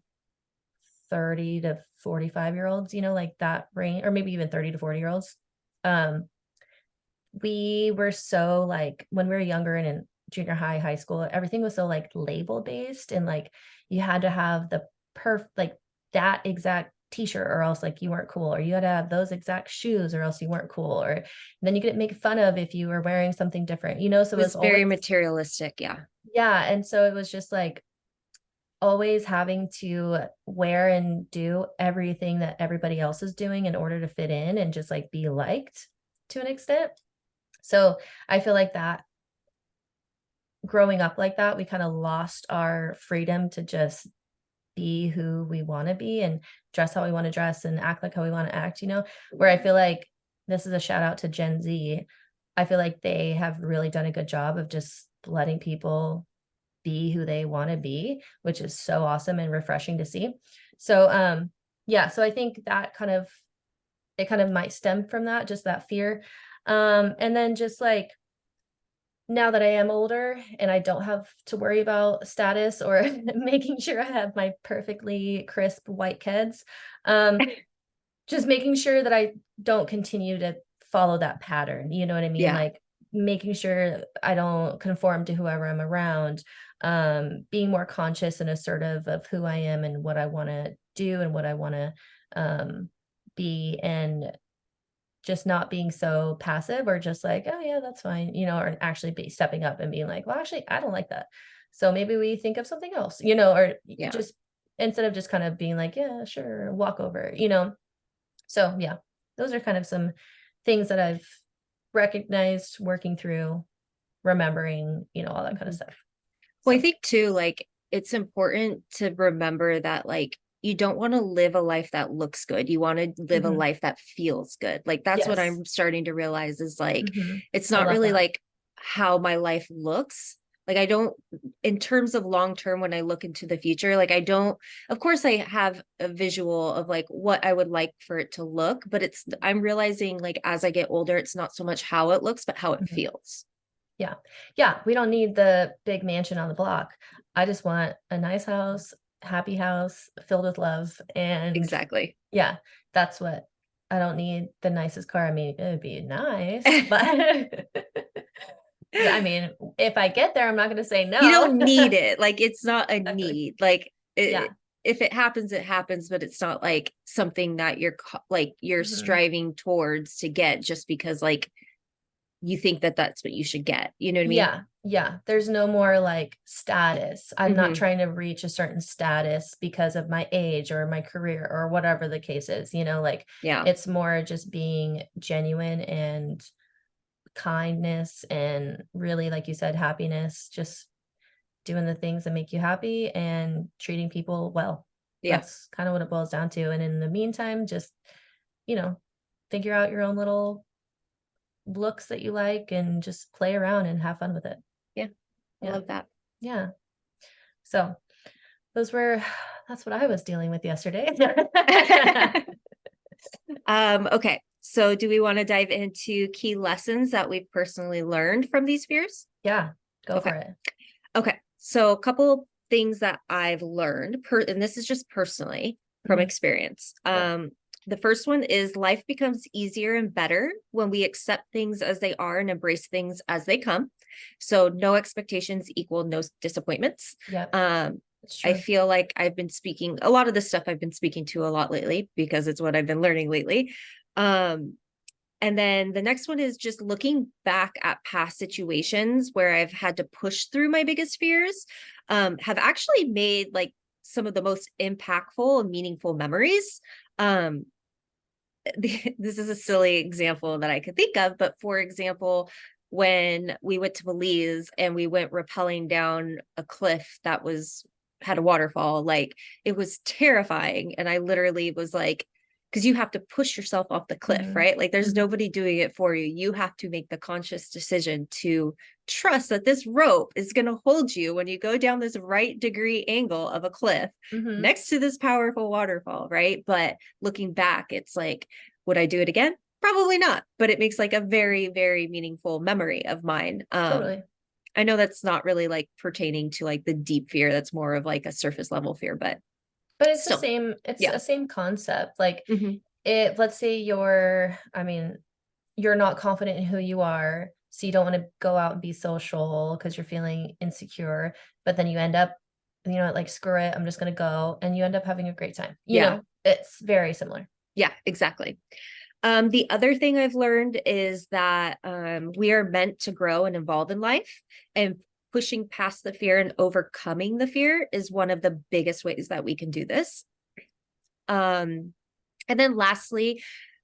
Speaker 2: 30 to 45-year-olds, like that range, or maybe even 30 to 40-year-olds. Um, we were so like when we were younger and in junior high, high school, everything was so like label based and like you had to have the like that exact t-shirt or else like you weren't cool, or you had to have those exact shoes or else you weren't cool, or then you get make fun of if you were wearing something different, so
Speaker 1: It
Speaker 2: it was
Speaker 1: was
Speaker 2: always,
Speaker 1: very materialistic. Yeah.
Speaker 2: yeah. And so it was just like always having to wear and do everything that everybody else is doing in order to fit in and just like be liked to an extent. So I feel like that growing up like that, we kind of lost our freedom to just be who we want to be and dress how we want to dress and act like how we want to act, where I feel like this is a shout out to Gen Z. I feel like they have really done a good job of just letting people be who they want to be, which is so awesome and refreshing to see. So, yeah, so I think that it kind of might stem from that, just that fear. And then just like now that I am older and I don't have to worry about status or making sure I have my perfectly crisp white kids, just making sure that I don't continue to follow that pattern. You know what I mean?
Speaker 1: Yeah.
Speaker 2: Like making sure I don't conform to whoever I'm around, being more conscious and assertive of who I am and what I want to do and what I want to be, and just not being so passive or just like, oh yeah, that's fine, or actually be stepping up and being like, well, actually, I don't like that. So maybe we think of something else, or
Speaker 1: Yeah.
Speaker 2: just instead of just kind of being like, yeah, sure, walk over. So yeah, those are kind of some things that I've recognized working through, remembering, all that kind of
Speaker 1: Mhm.
Speaker 2: stuff.
Speaker 1: Well, I
Speaker 2: So
Speaker 1: think too, like it's important to remember that like you don't want to live a life that looks good. You want to live a
Speaker 2: mhm.
Speaker 1: life that feels good. Like that's what
Speaker 2: Yes.
Speaker 1: I'm starting to realize is like it's
Speaker 2: I
Speaker 1: not
Speaker 2: love
Speaker 1: really
Speaker 2: that.
Speaker 1: like how my life looks. Like I don't, in terms of long term, when I look into the future, like I don't, of course I have a visual of like what I would like for it to look, but I'm realizing like as I get older, it's not so much how it looks, but how it
Speaker 2: Mhm.
Speaker 1: feels.
Speaker 2: Yeah. Yeah, we don't need the big mansion on the block. I just want a nice happy house filled with love, and
Speaker 1: Exactly.
Speaker 2: yeah, that's what I don't need the nicest car. I mean, it would be nice, but I mean, if I get there, I'm not gonna say
Speaker 1: You
Speaker 2: no.
Speaker 1: don't need it. Like it's not a
Speaker 2: Exactly.
Speaker 1: need. Like
Speaker 2: Yeah.
Speaker 1: if it happens, it happens, but it's not like something that like you're
Speaker 2: Mhm.
Speaker 1: striving towards to get just because like you think that that's what you should get. You know what I mean?
Speaker 2: Yeah, yeah. There's no more like status. I'm not
Speaker 1: Hmm.
Speaker 2: trying to reach a certain status because of my age or my career or whatever the case is, like
Speaker 1: Yeah.
Speaker 2: it's more just being genuine and kindness and really, like you said, happiness, just doing the things that make you happy and treating people well.
Speaker 1: Yeah.
Speaker 2: That's kind of what it boils down to. And in the meantime, just, you know, figure out your own little looks that you like and just play around and have fun with it.
Speaker 1: Yeah. I
Speaker 2: Yeah.
Speaker 1: love that.
Speaker 2: Yeah. So those were that's what I was dealing with yesterday.
Speaker 1: Okay. So do we want to dive into key lessons that we've personally learned from these fears?
Speaker 2: Yeah, go
Speaker 1: Okay.
Speaker 2: for it.
Speaker 1: Okay. So a couple things that I've learned and this is just personally from
Speaker 2: Mhm.
Speaker 1: experience.
Speaker 2: Yep.
Speaker 1: The first one is life becomes easier and better when we accept things as they are and embrace things as they come. So no expectations equal no disappointments.
Speaker 2: Yep.
Speaker 1: Um,
Speaker 2: It's
Speaker 1: I
Speaker 2: true.
Speaker 1: feel like I've been speaking a lot of this stuff I've been speaking to a lot lately because it's what I've been learning lately. Um, and then the next one is just looking back at past situations where I've had to push through my biggest fears, have actually made like some of the most impactful and meaningful memories. Um, this is a silly example that I could think of, but for example, when we went to Belize and we went rappelling down a cliff that had a waterfall, like it was terrifying. And I literally was like, because you have to push yourself off the cliff,
Speaker 2: Mhm.
Speaker 1: right? Like there's
Speaker 2: Mhm.
Speaker 1: nobody doing it for you. You have to make the conscious decision to trust that this rope is going to hold you when you go down this right degree angle of a cliff
Speaker 2: Mhm.
Speaker 1: next to this powerful waterfall, right? But looking back, it's like, would I do it again? Probably not, but it makes like a very, very meaningful memory of mine.
Speaker 2: Totally.
Speaker 1: I know that's not really like pertaining to like the deep fear. That's more of like a surface level fear, but
Speaker 2: But
Speaker 1: still,
Speaker 2: it's
Speaker 1: yeah.
Speaker 2: a same concept. Like
Speaker 1: Hmm.
Speaker 2: if let's say I mean, you're not confident in who you are, so you don't want to go out and be social because you're feeling insecure, but then you end up, like screw it, I'm just gonna go, and you end up having a great time.
Speaker 1: Yeah.
Speaker 2: It's very similar.
Speaker 1: Yeah, exactly. The other thing I've learned is that we are meant to grow and evolve in life, and pushing past the fear and overcoming the fear is one of the biggest ways that we can do this. Um, and then lastly,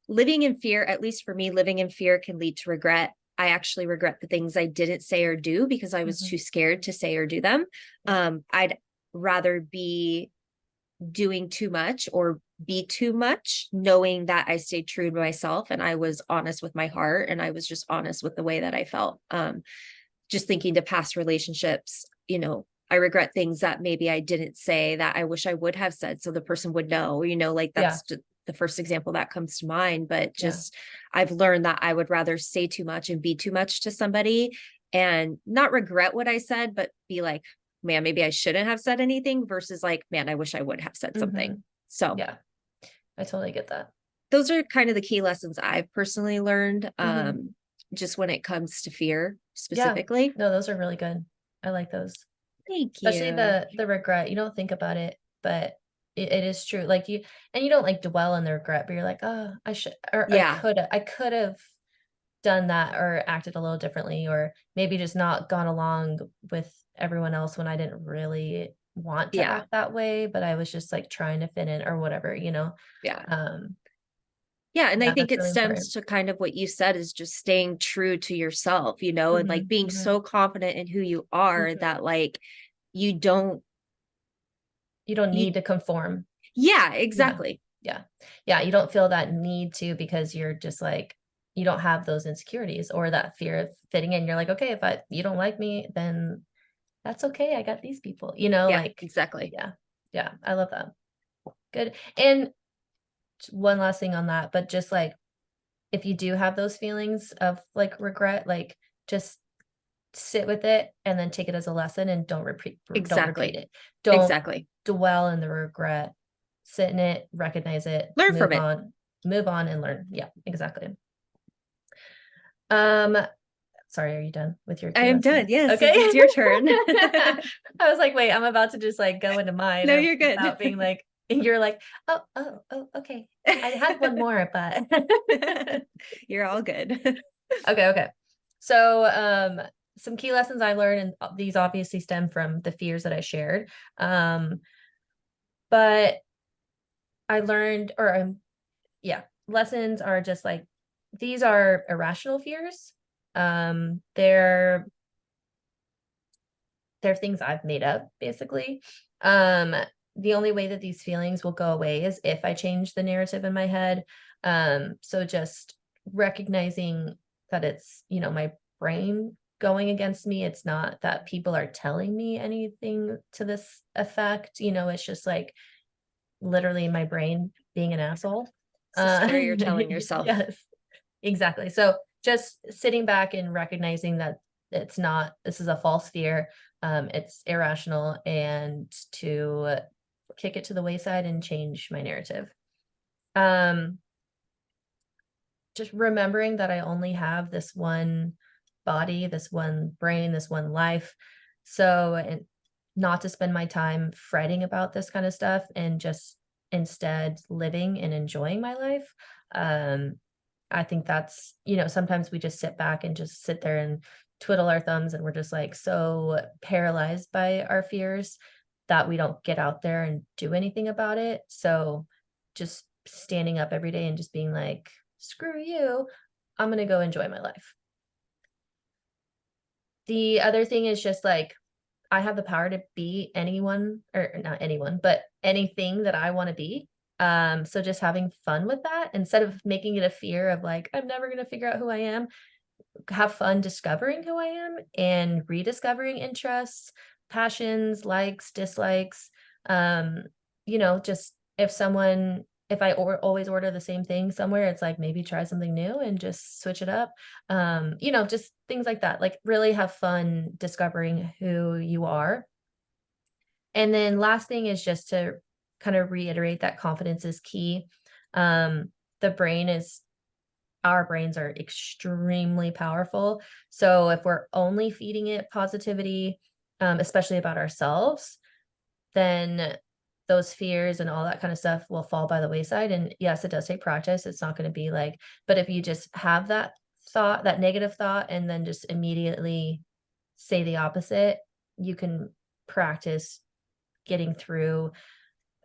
Speaker 1: living in fear, at least for me, living in fear can lead to regret. I actually regret the things I didn't say or do because I was
Speaker 2: Mhm.
Speaker 1: too scared to say or do them.
Speaker 2: Yeah.
Speaker 1: I'd rather be doing too much or be too much, knowing that I stayed true to myself and I was honest with my heart and I was just honest with the way that I felt. Just thinking to past relationships, I regret things that maybe I didn't say that I wish I would have said so the person would know, like
Speaker 2: Yeah.
Speaker 1: that's the first example that comes to mind. But
Speaker 2: Yeah.
Speaker 1: just I've learned that I would rather say too much and be too much to somebody and not regret what I said, but be like, man, maybe I shouldn't have said anything versus like, man, I wish I would have said something.
Speaker 2: Mhm.
Speaker 1: So
Speaker 2: Yeah. I totally get that.
Speaker 1: those are kind of the key lessons I've personally learned,
Speaker 2: Mhm.
Speaker 1: just when it comes to fear
Speaker 2: Yeah.
Speaker 1: specifically.
Speaker 2: No, those are really good. I like those.
Speaker 1: Thank
Speaker 2: Especially
Speaker 1: you.
Speaker 2: the regret. You don't think about it, but it is true. Like you don't like dwell in the regret, but you're like, oh, I should, or
Speaker 1: Yeah.
Speaker 2: I could have done that or acted a little differently, or maybe just not gone along with everyone else when I didn't really want to
Speaker 1: Yeah.
Speaker 2: act that way, but I was just like trying to fit in or whatever.
Speaker 1: Yeah.
Speaker 2: Um,
Speaker 1: Yeah. And I
Speaker 2: yeah,
Speaker 1: think
Speaker 2: that's
Speaker 1: it
Speaker 2: really
Speaker 1: stems
Speaker 2: important.
Speaker 1: to kind of what you said is just staying true to yourself, and like
Speaker 2: Mhm,
Speaker 1: being
Speaker 2: mhm,
Speaker 1: so confident in who you are
Speaker 2: mhm.
Speaker 1: that like you don't,
Speaker 2: You don't
Speaker 1: you,
Speaker 2: need to conform.
Speaker 1: yeah,
Speaker 2: Yeah.
Speaker 1: exactly.
Speaker 2: Yeah. Yeah, you don't feel that need to because you're just like you don't have those insecurities or that fear of fitting in. You're like, "Okay, if you don't like me, then that's okay. I got these people."
Speaker 1: Yeah,
Speaker 2: Like
Speaker 1: exactly.
Speaker 2: yeah. Yeah, I love that. Good. And one last thing on that, but just like if you do have those feelings of like regret, like just sit with it and then take it as a lesson and don't repeat
Speaker 1: Exactly.
Speaker 2: it. Don't
Speaker 1: Exactly.
Speaker 2: dwell in the regret. Sit in it, recognize it,
Speaker 1: Learn from it.
Speaker 2: move on and learn. Yeah, exactly. Um, sorry, are you done with your
Speaker 1: I
Speaker 2: key
Speaker 1: am
Speaker 2: lessons?
Speaker 1: done. Yes,
Speaker 2: Okay.
Speaker 1: this is your turn.
Speaker 2: I was like, wait, I'm about to just like go into mine
Speaker 1: No, you're good.
Speaker 2: without being like, and you're like, oh, okay. I had one more, but
Speaker 1: You're all good.
Speaker 2: okay. So, some key lessons I learned, and these obviously stem from the fears that I shared. But I learned, yeah, lessons are just like these are irrational fears. Um, they're they're things I've made up, basically. Um, the only way that these feelings will go away is if I change the narrative in my head. So just recognizing that it's, my brain going against me. It's not that people are telling me anything to this effect. It's just like literally my brain being an asshole.
Speaker 1: It's a story you're telling yourself.
Speaker 2: Yes, exactly. So just sitting back and recognizing that this is a false fear, it's irrational, and to kick it to the wayside and change my narrative. Um, just remembering that I only have this one body, this one brain, this one life. So, and not to spend my time fretting about this kind of stuff and just instead living and enjoying my life. Um, I think that's, sometimes we just sit back and just sit there and twiddle our thumbs and we're just like so paralyzed by our fears that we don't get out there and do anything about it. So just standing up every day and just being like, screw you, I'm going to go enjoy my life. The other thing is just like, I have the power to be anyone or not anyone, but anything that I want to be. So just having fun with that instead of making it a fear of like, I'm never going to figure out who I am, have fun discovering who I am and rediscovering interests, passions, likes, dislikes. Um, just if always order the same thing somewhere, it's like maybe try something new and just switch it up. Just things like that. Like really have fun discovering who you are. And then last thing is just to kind of reiterate that confidence is key. Um, the brain is our brains are extremely powerful. So if we're only feeding it positivity, especially about ourselves, then those fears and all that kind of stuff will fall by the wayside. And yes, it does take practice. It's not going to be like, but if you just have that thought, that negative thought, and then just immediately say the opposite, you can practice getting through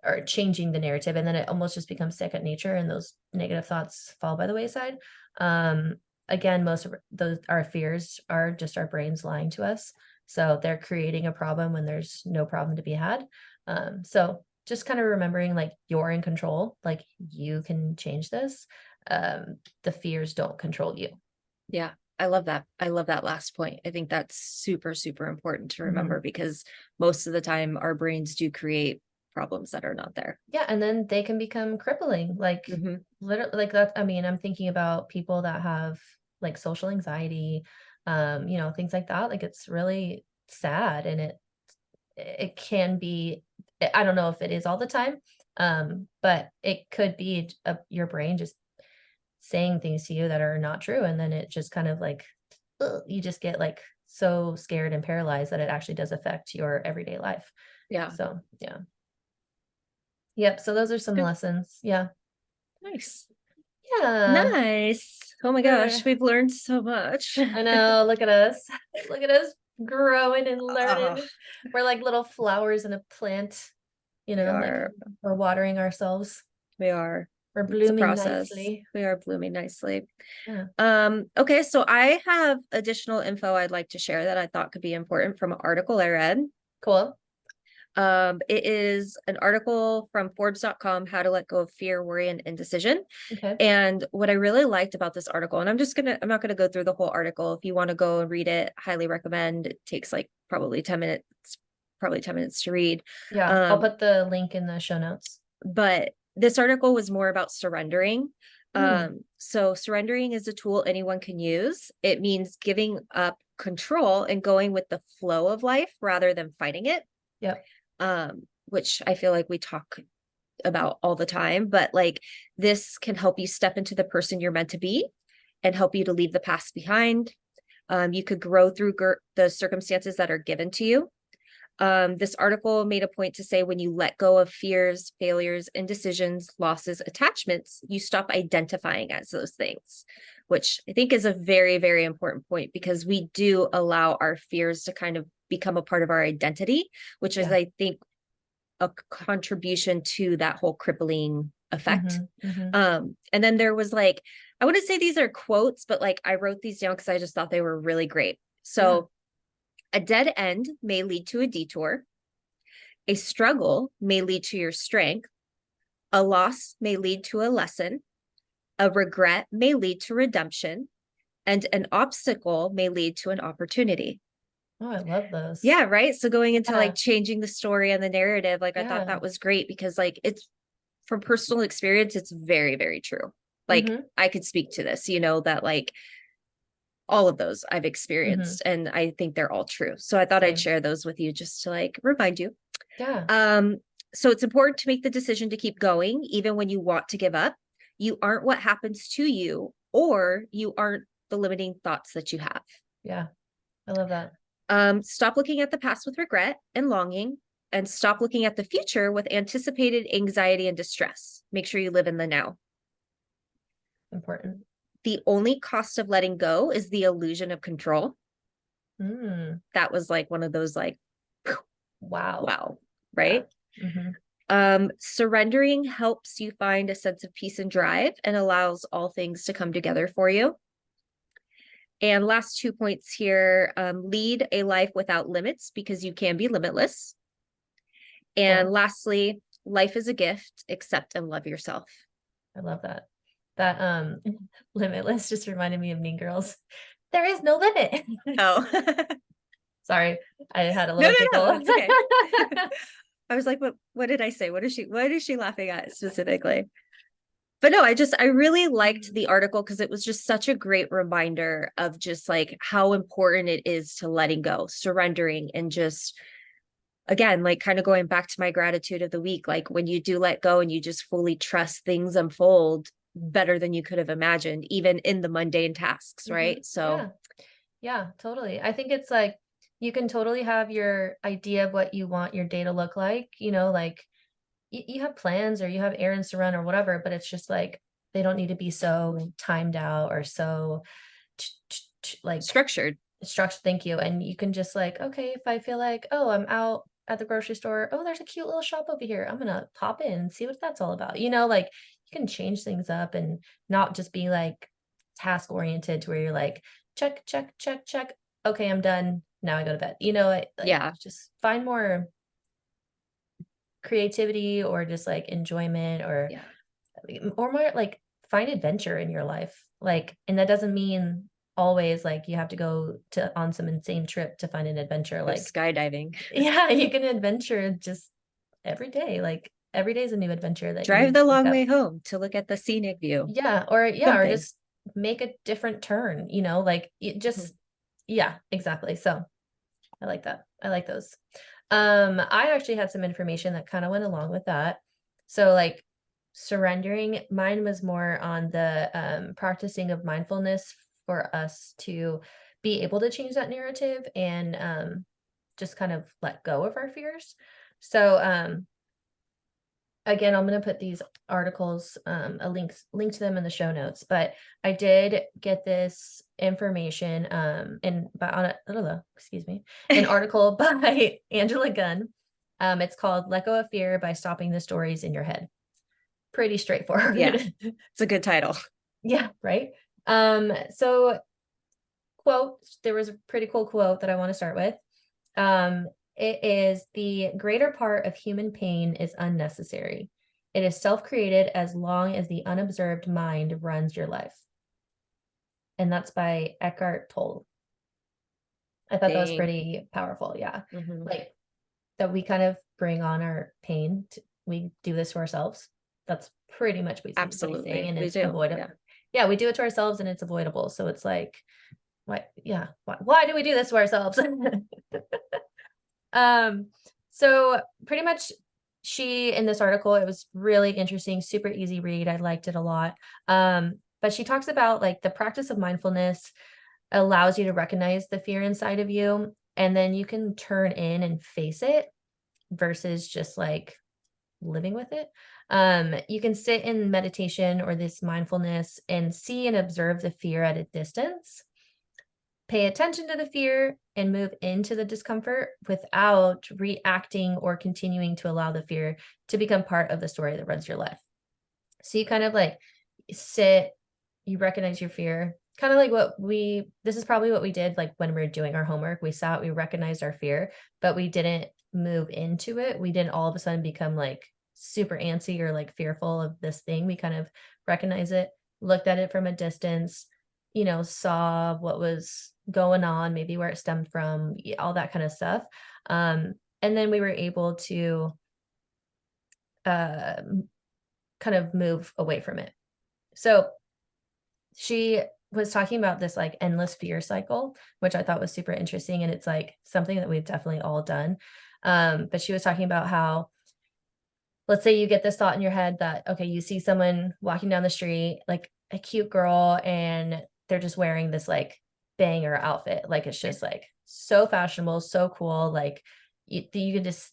Speaker 2: or changing the narrative, and then it almost just becomes second nature and those negative thoughts fall by the wayside. um Again, most of those our fears are just our brains lying to us, so they're creating a problem when there's no problem to be had. So just kind of remembering like you're in control, like you can change this. The fears don't control you.
Speaker 1: Yeah, I love that. I love that last point. I think that's super, super important to
Speaker 2: Mhm.
Speaker 1: remember because most of the time our brains do create problems that are not there.
Speaker 2: Yeah, and then they can become crippling, like,
Speaker 1: Hmm.
Speaker 2: literally, like, that I mean, I'm thinking about people that have, like, social anxiety, things like that, like, it's really sad, and it can be I don't know if it is all the time, but it could be your brain just saying things to you that are not true, and then it just kind of, like, you just get, like, so scared and paralyzed that it actually does affect your everyday life.
Speaker 1: Yeah.
Speaker 2: So, yeah. Yep, so those are some
Speaker 1: Good.
Speaker 2: lessons. Yeah.
Speaker 1: Nice.
Speaker 2: Yeah.
Speaker 1: Nice. Oh my gosh,
Speaker 2: We're
Speaker 1: we've learned so much.
Speaker 2: I know, look at us. Look at us growing and
Speaker 1: Ah,
Speaker 2: learning. We're like little flowers in a plant,
Speaker 1: we
Speaker 2: like
Speaker 1: are.
Speaker 2: we're watering ourselves.
Speaker 1: We are.
Speaker 2: We're
Speaker 1: It's a
Speaker 2: blooming
Speaker 1: process.
Speaker 2: nicely.
Speaker 1: We are blooming nicely.
Speaker 2: Yeah.
Speaker 1: Okay, so I have additional info I'd like to share that I thought could be important from an article I read.
Speaker 2: Cool.
Speaker 1: It is an article from Forbes.com, How to Let Go of Fear, Worry, and Indecision.
Speaker 2: Okay.
Speaker 1: And what I really liked about this article, and I'm not gonna go through the whole article. If you want to go and read it, highly recommend. It takes like probably 10 minutes to read.
Speaker 2: Yeah. I'll
Speaker 1: Um,
Speaker 2: put the link in the show notes.
Speaker 1: but this article was more about surrendering.
Speaker 2: Mm.
Speaker 1: So surrendering is a tool anyone can use. It means giving up control and going with the flow of life rather than fighting it.
Speaker 2: Yep.
Speaker 1: Which I feel like we talk about all the time, but like this can help you step into the person you're meant to be and help you to leave the past behind. You could grow through the circumstances that are given to you. This article made a point to say when you let go of fears, failures, indecisions, losses, attachments, you stop identifying as those things, which I think is a very, very important point because we do allow our fears to kind of become a part of our identity, which is,
Speaker 2: Yeah.
Speaker 1: I think, a contribution to that whole crippling effect.
Speaker 2: Mhm. Mhm.
Speaker 1: And then there was like, I wouldn't say these are quotes, but like I wrote these down because I just thought they were really great.
Speaker 2: Yeah.
Speaker 1: So, a dead end may lead to a detour. A struggle may lead to your strength. A loss may lead to a lesson. A regret may lead to redemption. And an obstacle may lead to an opportunity.
Speaker 2: Oh, I love those.
Speaker 1: Yeah, right. So going into
Speaker 2: Yeah.
Speaker 1: like changing the story and the narrative, like I thought
Speaker 2: Yeah.
Speaker 1: that was great because like it's from personal experience, it's very, very true. Like
Speaker 2: Mhm.
Speaker 1: I could speak to this, that like all of those I've
Speaker 2: Mhm.
Speaker 1: experienced and I think they're all true. So I thought I'd
Speaker 2: Same.
Speaker 1: share those with you just to like remind you.
Speaker 2: Yeah.
Speaker 1: Um, so it's important to make the decision to keep going, even when you want to give up. You aren't what happens to you, or you aren't the limiting thoughts that you have.
Speaker 2: Yeah. I love that.
Speaker 1: Stop looking at the past with regret and longing, and stop looking at the future with anticipated anxiety and distress. Make sure you live in the now.
Speaker 2: Important.
Speaker 1: The only cost of letting go is the illusion of control.
Speaker 2: Mm.
Speaker 1: That was like one of those like,
Speaker 2: Wow.
Speaker 1: wow,
Speaker 2: Yeah.
Speaker 1: right?
Speaker 2: Mhm.
Speaker 1: Surrendering helps you find a sense of peace and drive and allows all things to come together for you. And last 2 points here, lead a life without limits because you can be limitless. And
Speaker 2: Cool.
Speaker 1: lastly, life is a gift, accept and love yourself.
Speaker 2: I love that. That limitless just reminded me of Mean Girls. There is no limit.
Speaker 1: Oh.
Speaker 2: Sorry, I had a
Speaker 1: No,
Speaker 2: little
Speaker 1: no, no,
Speaker 2: giggle.
Speaker 1: that's okay. I was like, what did I say? What is she laughing at specifically? But no, I really liked the article because it was just such a great reminder of just like how important it is to letting go, surrendering, and just again, like kind of going back to my gratitude of the week, like when you do let go and you just fully trust things unfold better than you could have imagined, even in the mundane tasks, right? So
Speaker 2: Yeah. Yeah, totally. I think it's like you can totally have your idea of what you want your day to look like, like you have plans or you have errands to run or whatever, but it's just like they don't need to be so timed out or so like
Speaker 1: structured.
Speaker 2: structured. Thank you. And you can just like, okay, if I feel like, oh, I'm out at the grocery store, oh, there's a cute little shop over here. I'm gonna pop in and see what that's all about. Like you can change things up and not just be like task oriented to where you're like, check, check, check, check. Okay, I'm done. Now I go to bed. Like
Speaker 1: Yeah.
Speaker 2: just find more creativity or just like enjoyment
Speaker 1: Yeah.
Speaker 2: or more like find adventure in your life. Like, and that doesn't mean always like you have to go to on some insane trip to find an adventure.
Speaker 1: Go
Speaker 2: Like,
Speaker 1: skydiving.
Speaker 2: yeah, you can adventure just every day. Like every day is a new adventure that
Speaker 1: Drive
Speaker 2: you
Speaker 1: the
Speaker 2: wake
Speaker 1: long
Speaker 2: up.
Speaker 1: way home to look at the scenic view.
Speaker 2: Or
Speaker 1: Something.
Speaker 2: just make a different turn, like it
Speaker 1: Mhm.
Speaker 2: just, yeah, exactly. So I like that. I like those. I actually had some information that kind of went along with that. So like surrendering, mine was more on the practicing of mindfulness for us to be able to change that narrative and just kind of let go of our fears. So again, I'm going to put these articles, a link to them in the show notes. But I did get this information, excuse me, an article by Angela Gunn. It's called "Let Go of Fear by Stopping the Stories in Your Head." Pretty
Speaker 1: Yeah.
Speaker 2: straightforward.
Speaker 1: It's a good title.
Speaker 2: Yeah, right. So quote, there was a pretty cool quote that I want to start with. Um, it is the greater part of human pain is unnecessary. It is self-created as long as the unobserved mind runs your life. And that's by Eckhart Tolle. I thought that was
Speaker 1: Dang.
Speaker 2: pretty powerful. Yeah.
Speaker 1: Hmm.
Speaker 2: Like that we kind of bring on our pain. We do this to ourselves. That's pretty much what he's saying.
Speaker 1: Absolutely.
Speaker 2: And
Speaker 1: We
Speaker 2: it's
Speaker 1: do.
Speaker 2: avoidable.
Speaker 1: Yeah.
Speaker 2: Yeah, we do it to ourselves and it's avoidable. So it's like, what? Yeah. Why do we do this to ourselves? Um, so pretty much she in this article, it was really interesting, super easy read. I liked it a lot. But she talks about like the practice of mindfulness allows you to recognize the fear inside of you, and then you can turn in and face it versus just like living with it. You can sit in meditation or this mindfulness and see and observe the fear at a distance, pay attention to the fear and move into the discomfort without reacting or continuing to allow the fear to become part of the story that runs your life. So you kind of like sit, you recognize your fear, kind of like this is probably what we did like when we were doing our homework. We sat, we recognized our fear, but we didn't move into it. We didn't all of a sudden become like super antsy or like fearful of this thing. We kind of recognize it, looked at it from a distance, saw what was going on, maybe where it stemmed from, all that kind of stuff. And then we were able to uh, kind of move away from it. So she was talking about this like endless fear cycle, which I thought was super interesting. And it's like something that we've definitely all done. But she was talking about how, let's say you get this thought in your head that, okay, you see someone walking down the street, like a cute girl, and they're just wearing this like banger outfit. Like it's just like so fashionable, so cool. Like you can just,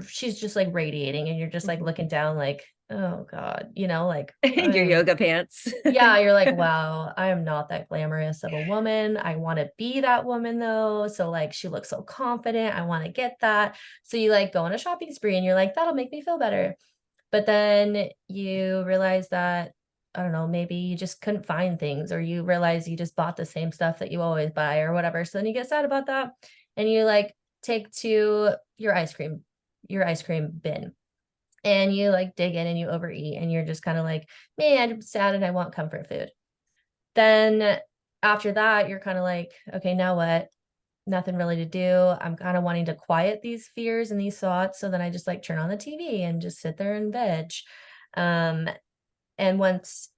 Speaker 2: she's just like radiating and you're just like looking down like, oh God, like
Speaker 1: Your
Speaker 2: I'm,
Speaker 1: yoga pants.
Speaker 2: yeah, you're like, wow, I am not that glamorous of a woman. I want to be that woman though. So like she looks so confident. I want to get that. So you like go on a shopping spree and you're like, that'll make me feel better. But then you realize that, I don't know, maybe you just couldn't find things, or you realize you just bought the same stuff that you always buy or whatever. So then you get sad about that and you like take to your ice cream bin and you like dig in and you overeat and you're just kind of like, man, I'm sad and I want comfort food. Then after that, you're kind of like, okay, now what? Nothing really to do. I'm kind of wanting to quiet these fears and these thoughts. So then I just like turn on the TV and just sit there and veg. Um, and once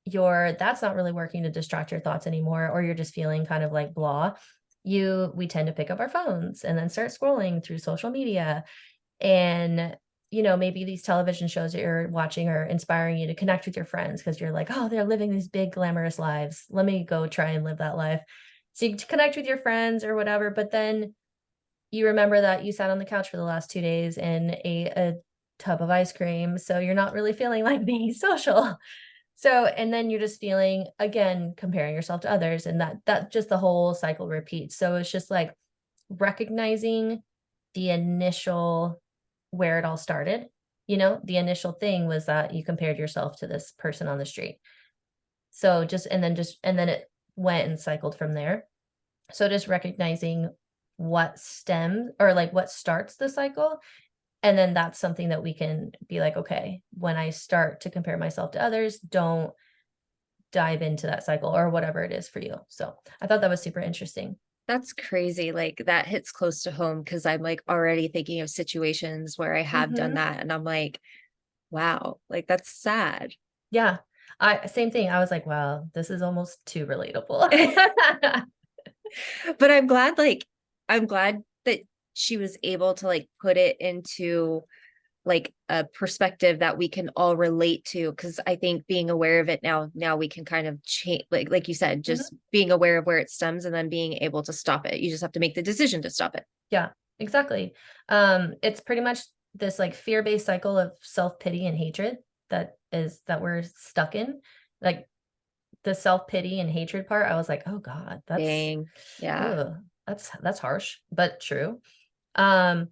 Speaker 2: that's not really working to distract your thoughts anymore, or you're just feeling kind of like blah, we tend to pick up our phones and then start scrolling through social media. And maybe these television shows that you're watching are inspiring you to connect with your friends because you're like, oh, they're living these big glamorous lives, let me go try and live that life. So you connect with your friends or whatever, but then you remember that you sat on the couch for the last 2 days and ate a tub of ice cream, so you're not really feeling like being social. So, and then you're just feeling, again, comparing yourself to others, and that just the whole cycle repeats. So it's just like recognizing the initial where it all started. The initial thing was that you compared yourself to this person on the street. So and then it went and cycled from there. So just recognizing what stems or like what starts the cycle. And then that's something that we can be like, okay, when I start to compare myself to others, don't dive into that cycle or whatever it is for you. So I thought that was super interesting.
Speaker 1: That's crazy. Like that hits close to home because I'm like already thinking of situations where I have done
Speaker 2: Hmm.
Speaker 1: that and I'm like, wow, like that's sad.
Speaker 2: Yeah. Same thing. I was like, wow, this is almost too relatable.
Speaker 1: But I'm glad that she was able to like put it into like a perspective that we can all relate to, because I think being aware of it now we can kind of change, like you said,
Speaker 2: Mhm.
Speaker 1: just being aware of where it stems and then being able to stop it. You just have to make the decision to stop it.
Speaker 2: Yeah, exactly. It's pretty much this like fear-based cycle of self-pity and hatred that we're stuck in. Like the self-pity and hatred part, I was like, oh God,
Speaker 1: Dang. Yeah.
Speaker 2: ugh, that's harsh, but true. Um,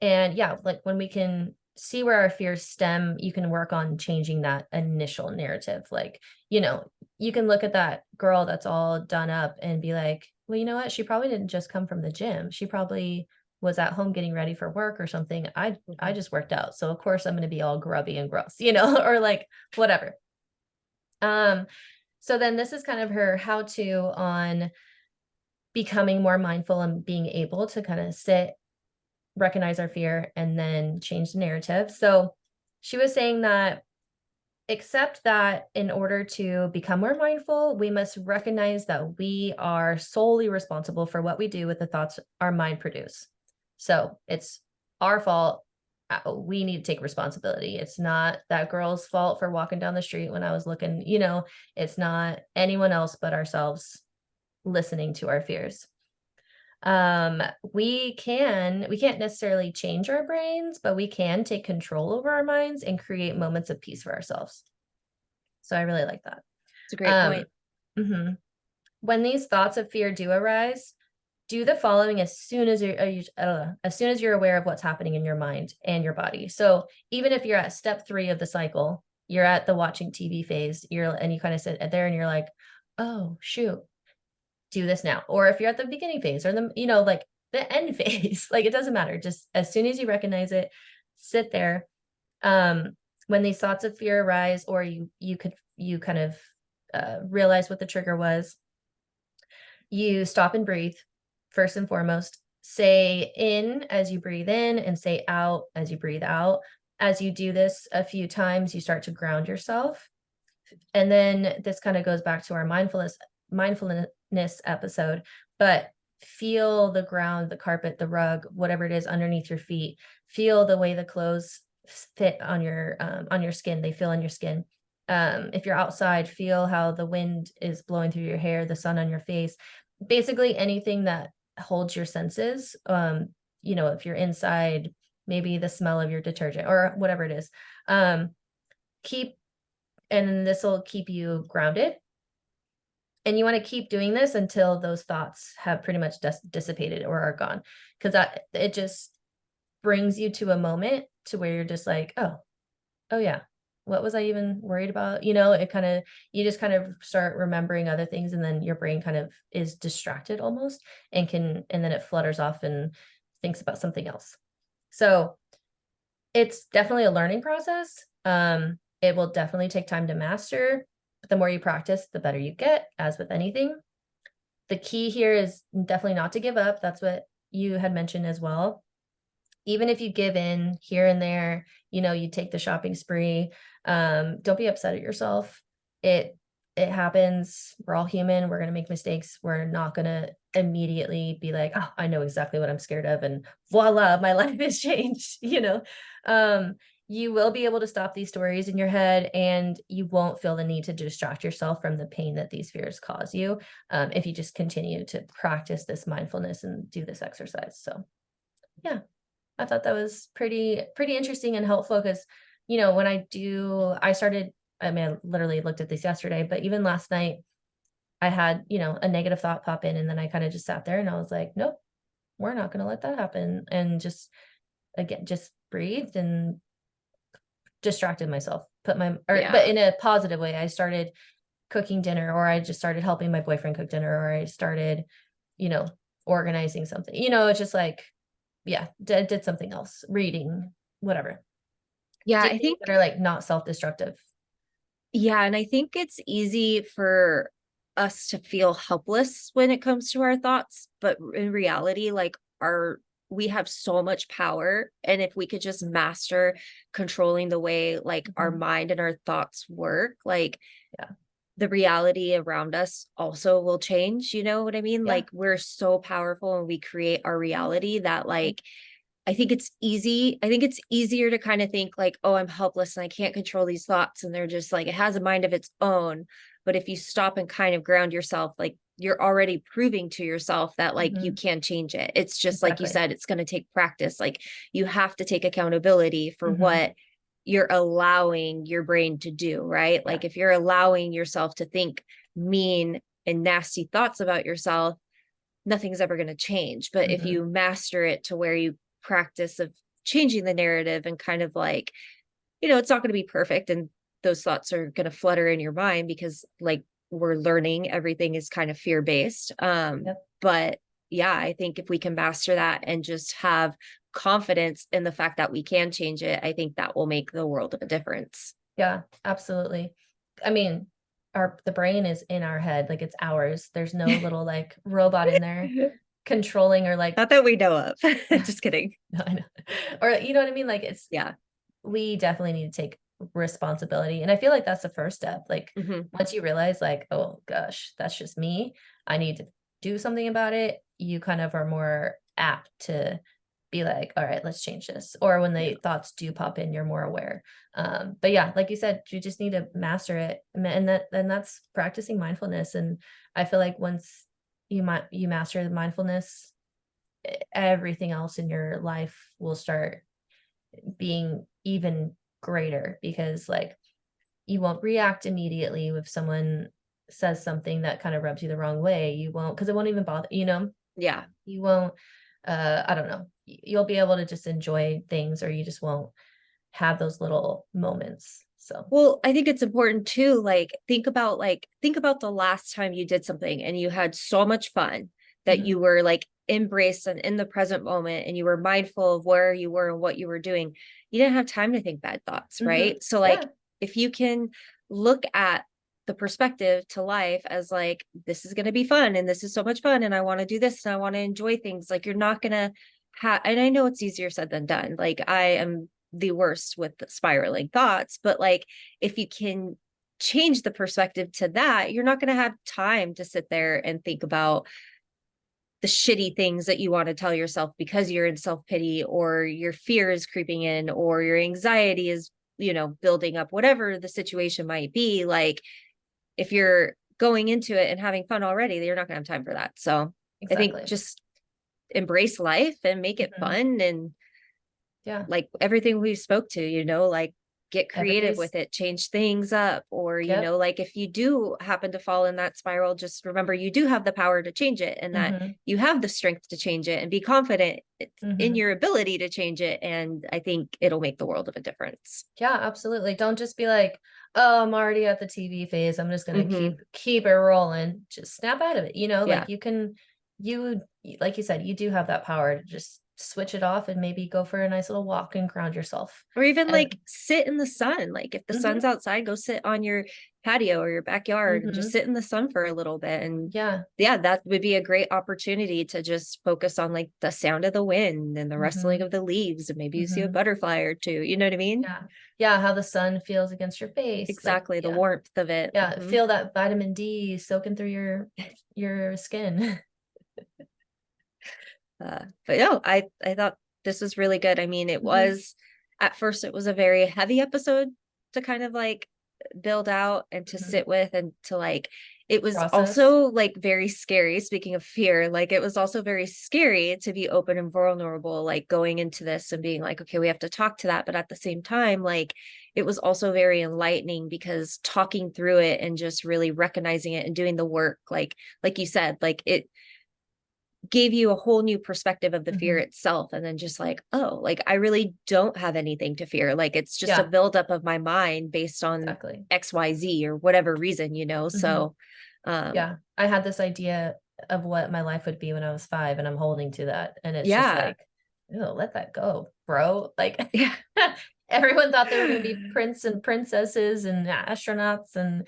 Speaker 2: and yeah, like when we can see where our fears stem, you can work on changing that initial narrative. Like, you know, you can look at that girl that's all done up and be like, well, you know what? She probably didn't just come from the gym. She probably was at home getting ready for work or something. I
Speaker 1: Mhm.
Speaker 2: just worked out. So of course I'm going to be all grubby and gross, or like whatever. Um, so then this is kind of her how to on becoming more mindful and being able to kind of sit, recognize our fear, and then change the narrative. So she was saying that accept that in order to become more mindful, we must recognize that we are solely responsible for what we do with the thoughts our mind produce. So it's our fault. We need to take responsibility. It's not that girl's fault for walking down the street when I was looking, it's not anyone else but ourselves listening to our fears. We can't necessarily change our brains, but we can take control over our minds and create moments of peace for ourselves. So I really like that.
Speaker 1: It's a great
Speaker 2: um
Speaker 1: point.
Speaker 2: mhm. When these thoughts of fear do arise, do the following as soon as you're aware of what's happening in your mind and your body. So even if you're at step 3 of the cycle, you're at the watching TV phase, and you kind of sit there and you're like, oh shoot, do this now. Or if you're at the beginning phase or like the end phase, like it doesn't matter. Just as soon as you recognize it, sit there. Um, when these thoughts of fear arise, or you kind of realize what the trigger was, you stop and breathe first and foremost. Say in as you breathe in and say out as you breathe out. As you do this a few times, you start to ground yourself. And then this kind of goes back to our mindfulness episode, but feel the ground, the carpet, the rug, whatever it is underneath your feet. Feel the way the clothes fit on your skin. They feel on your skin. If you're outside, feel how the wind is blowing through your hair, the sun on your face. Basically anything that holds your senses. If you're inside, maybe the smell of your detergent or whatever it is. Keep and this will keep you grounded. And you want to keep doing this until those thoughts have pretty much dissipated or are gone, because that it just brings you to a moment to where you're just like, oh yeah, what was I even worried about? It kind of you just kind of start remembering other things, and then your brain kind of is distracted almost, and then it flutters off and thinks about something else. So It's definitely a learning process. It will definitely take time to master. But the more you practice, the better you get, as with anything. The key here is definitely not to give up. That's what you had mentioned as well. Even if you give in here and there, you take the shopping spree, don't be upset at yourself. It it happens. We're all human. We're gonna make mistakes. We're not gonna immediately be like, "Oh, I know exactly what I'm scared of," and voila, my life has changed. Um, you will be able to stop these stories in your head, and you won't feel the need to distract yourself from the pain that these fears cause you, if you just continue to practice this mindfulness and do this exercise. So, yeah. I thought that was pretty interesting and helpful because, when I started, I mean, I literally looked at this yesterday, but even last night I had, a negative thought pop in and then I kind of just sat there and I was like, nope, we're not going to let that happen. And just, again, just breathed and distracted myself, but
Speaker 1: Yeah.
Speaker 2: in a positive way. I started cooking dinner, or I just started helping my boyfriend cook dinner, or I started, you know, organizing something, it's just like, yeah, did something else, reading, whatever.
Speaker 1: Yeah,
Speaker 2: Did
Speaker 1: I
Speaker 2: things
Speaker 1: think
Speaker 2: that are like not self-destructive.
Speaker 1: yeah, and I think it's easy for us to feel helpless when it comes to our thoughts, but in reality, like our we have so much power, and if we could just master controlling the way like our
Speaker 2: Mhm.
Speaker 1: mind and our thoughts work, like
Speaker 2: Yeah.
Speaker 1: the reality around us also will change, you know what I mean?
Speaker 2: Yeah.
Speaker 1: Like we're so powerful and we create our reality that
Speaker 2: Mhm.
Speaker 1: like I think it's easier to kind of think like, "Oh, I'm helpless and I can't control these thoughts," and they're just like it has a mind of its own. But if you stop and kind of ground yourself, like you're already proving to yourself that like you
Speaker 2: Mhm.
Speaker 1: can change it. It's just like you
Speaker 2: Exactly.
Speaker 1: said, it's going to take practice. Like you have to take accountability for
Speaker 2: Mhm.
Speaker 1: what you're allowing your brain to do, right?
Speaker 2: Yeah.
Speaker 1: Like if you're allowing yourself to think mean and nasty thoughts about yourself, nothing's ever going to change. But if
Speaker 2: Mhm.
Speaker 1: you master it to where you practice of changing the narrative and kind of like, it's not going to be perfect and those thoughts are going to flutter in your mind because like we're learning everything is kind of fear based.
Speaker 2: Yep.
Speaker 1: But yeah, I think if we can master that and just have confidence in the fact that we can change it, I think that will make the world of a difference.
Speaker 2: Yeah, absolutely. I mean, the brain is in our head, like it's ours. There's no little like robot in there controlling or like
Speaker 1: Not that we know of. Just kidding.
Speaker 2: no, I know. Or you know what I mean? Like
Speaker 1: Yeah.
Speaker 2: we definitely need to take responsibility. And I feel like that's the first step. Like
Speaker 1: Hmm.
Speaker 2: once you realize like, oh gosh, that's just me. I need to do something about it. You kind of are more apt to be like, all right, let's change this. Or when
Speaker 1: Yeah.
Speaker 2: the thoughts do pop in, you're more aware. But yeah, like you said, you just need to master it. And that's practicing mindfulness. And I feel like once you master the mindfulness, everything else in your life will start being even greater because like you won't react immediately if someone says something that kind of rubs you the wrong way. You won't, because it won't even bother,
Speaker 1: Yeah.
Speaker 2: you won't, I don't know. You'll be able to just enjoy things, or you just won't have those little moments. So,
Speaker 1: Well, I think it's important too. Think about the last time you did something and you had so much fun that
Speaker 2: mhm,
Speaker 1: you were like embraced and in the present moment and you were mindful of where you were and what you were doing. You didn't have time to think bad thoughts,
Speaker 2: mhm,
Speaker 1: right? So like
Speaker 2: yeah,
Speaker 1: if you can look at the perspective to life as like this is going to be fun and this is so much fun and I want to do this and I want to enjoy things, like you're not going to have, and I know it's easier said than done. Like I am the worst with the spiraling thoughts, but like if you can change the perspective to that, you're not going to have time to sit there and think about the shitty things that you want to tell yourself because you're in self pity or your fear is creeping in or your anxiety is, building up, whatever the situation might be. Like if you're going into it and having fun already, you're not going to have time for that. So I think
Speaker 2: exactly.
Speaker 1: just embrace life and make it
Speaker 2: Mhm,
Speaker 1: fun and
Speaker 2: yeah.
Speaker 1: like everything we spoke to, like get
Speaker 2: Every
Speaker 1: creative
Speaker 2: day's,
Speaker 1: with it, change things up, or,
Speaker 2: yep.
Speaker 1: like if you do happen to fall in that spiral, just remember you do have the power to change it and that
Speaker 2: Mhm,
Speaker 1: you have the strength to change it and be confident in
Speaker 2: mhm.
Speaker 1: your ability to change it. And I think it'll make the world of a difference.
Speaker 2: Yeah, absolutely. Don't just be like, "Oh, I'm already at the TV phase. I'm just gonna
Speaker 1: Hmm.
Speaker 2: keep it rolling." Just snap out of it.
Speaker 1: Yeah.
Speaker 2: Like you can, like you said, you do have that power to just switch it off and maybe go for a nice little walk and ground yourself.
Speaker 1: Or even
Speaker 2: And
Speaker 1: like sit in the sun. Like if the
Speaker 2: mhm,
Speaker 1: sun's outside, go sit on your patio or your backyard and just
Speaker 2: mhm,
Speaker 1: sit in the sun for a little bit. And
Speaker 2: yeah,
Speaker 1: yeah, that would be a great opportunity to just focus on like the sound of the wind and the rustling
Speaker 2: mhm,
Speaker 1: of the leaves. And maybe you see a
Speaker 2: mhm,
Speaker 1: butterfly or two. You know what I mean?
Speaker 2: yeah, yeah, how the sun feels against your face, like,
Speaker 1: Exactly. The
Speaker 2: yeah,
Speaker 1: warmth of it.
Speaker 2: yeah,
Speaker 1: Mhm.
Speaker 2: feel that vitamin D soaking through your skin.
Speaker 1: But no, I thought this was really good. I mean, it
Speaker 2: Mhm,
Speaker 1: was at first it was a very heavy episode to kind of like build out and to
Speaker 2: mhm,
Speaker 1: sit with and to like it was
Speaker 2: process.
Speaker 1: also like very scary. Speaking of fear, like it was also very scary to be open and vulnerable, like going into this and being like, okay, we have to talk to that. But at the same time, like it was also very enlightening because talking through it and just really recognizing it and doing the work, like you said, like it gave you a whole new perspective of the fear
Speaker 2: Mhm,
Speaker 1: itself and then just like oh like I really don't have anything to fear, like it's just a
Speaker 2: yeah,
Speaker 1: buildup of my mind based on
Speaker 2: exactly.
Speaker 1: xyz or whatever reason,
Speaker 2: Mhm,
Speaker 1: so um
Speaker 2: yeah, I had this idea of what my life would be when I was 5, and I'm holding to that, and it's just
Speaker 1: yeah.
Speaker 2: like, "Ew, let that go, bro." Like,
Speaker 1: Yeah.
Speaker 2: everyone thought they were gonna be prince and princesses and astronauts and,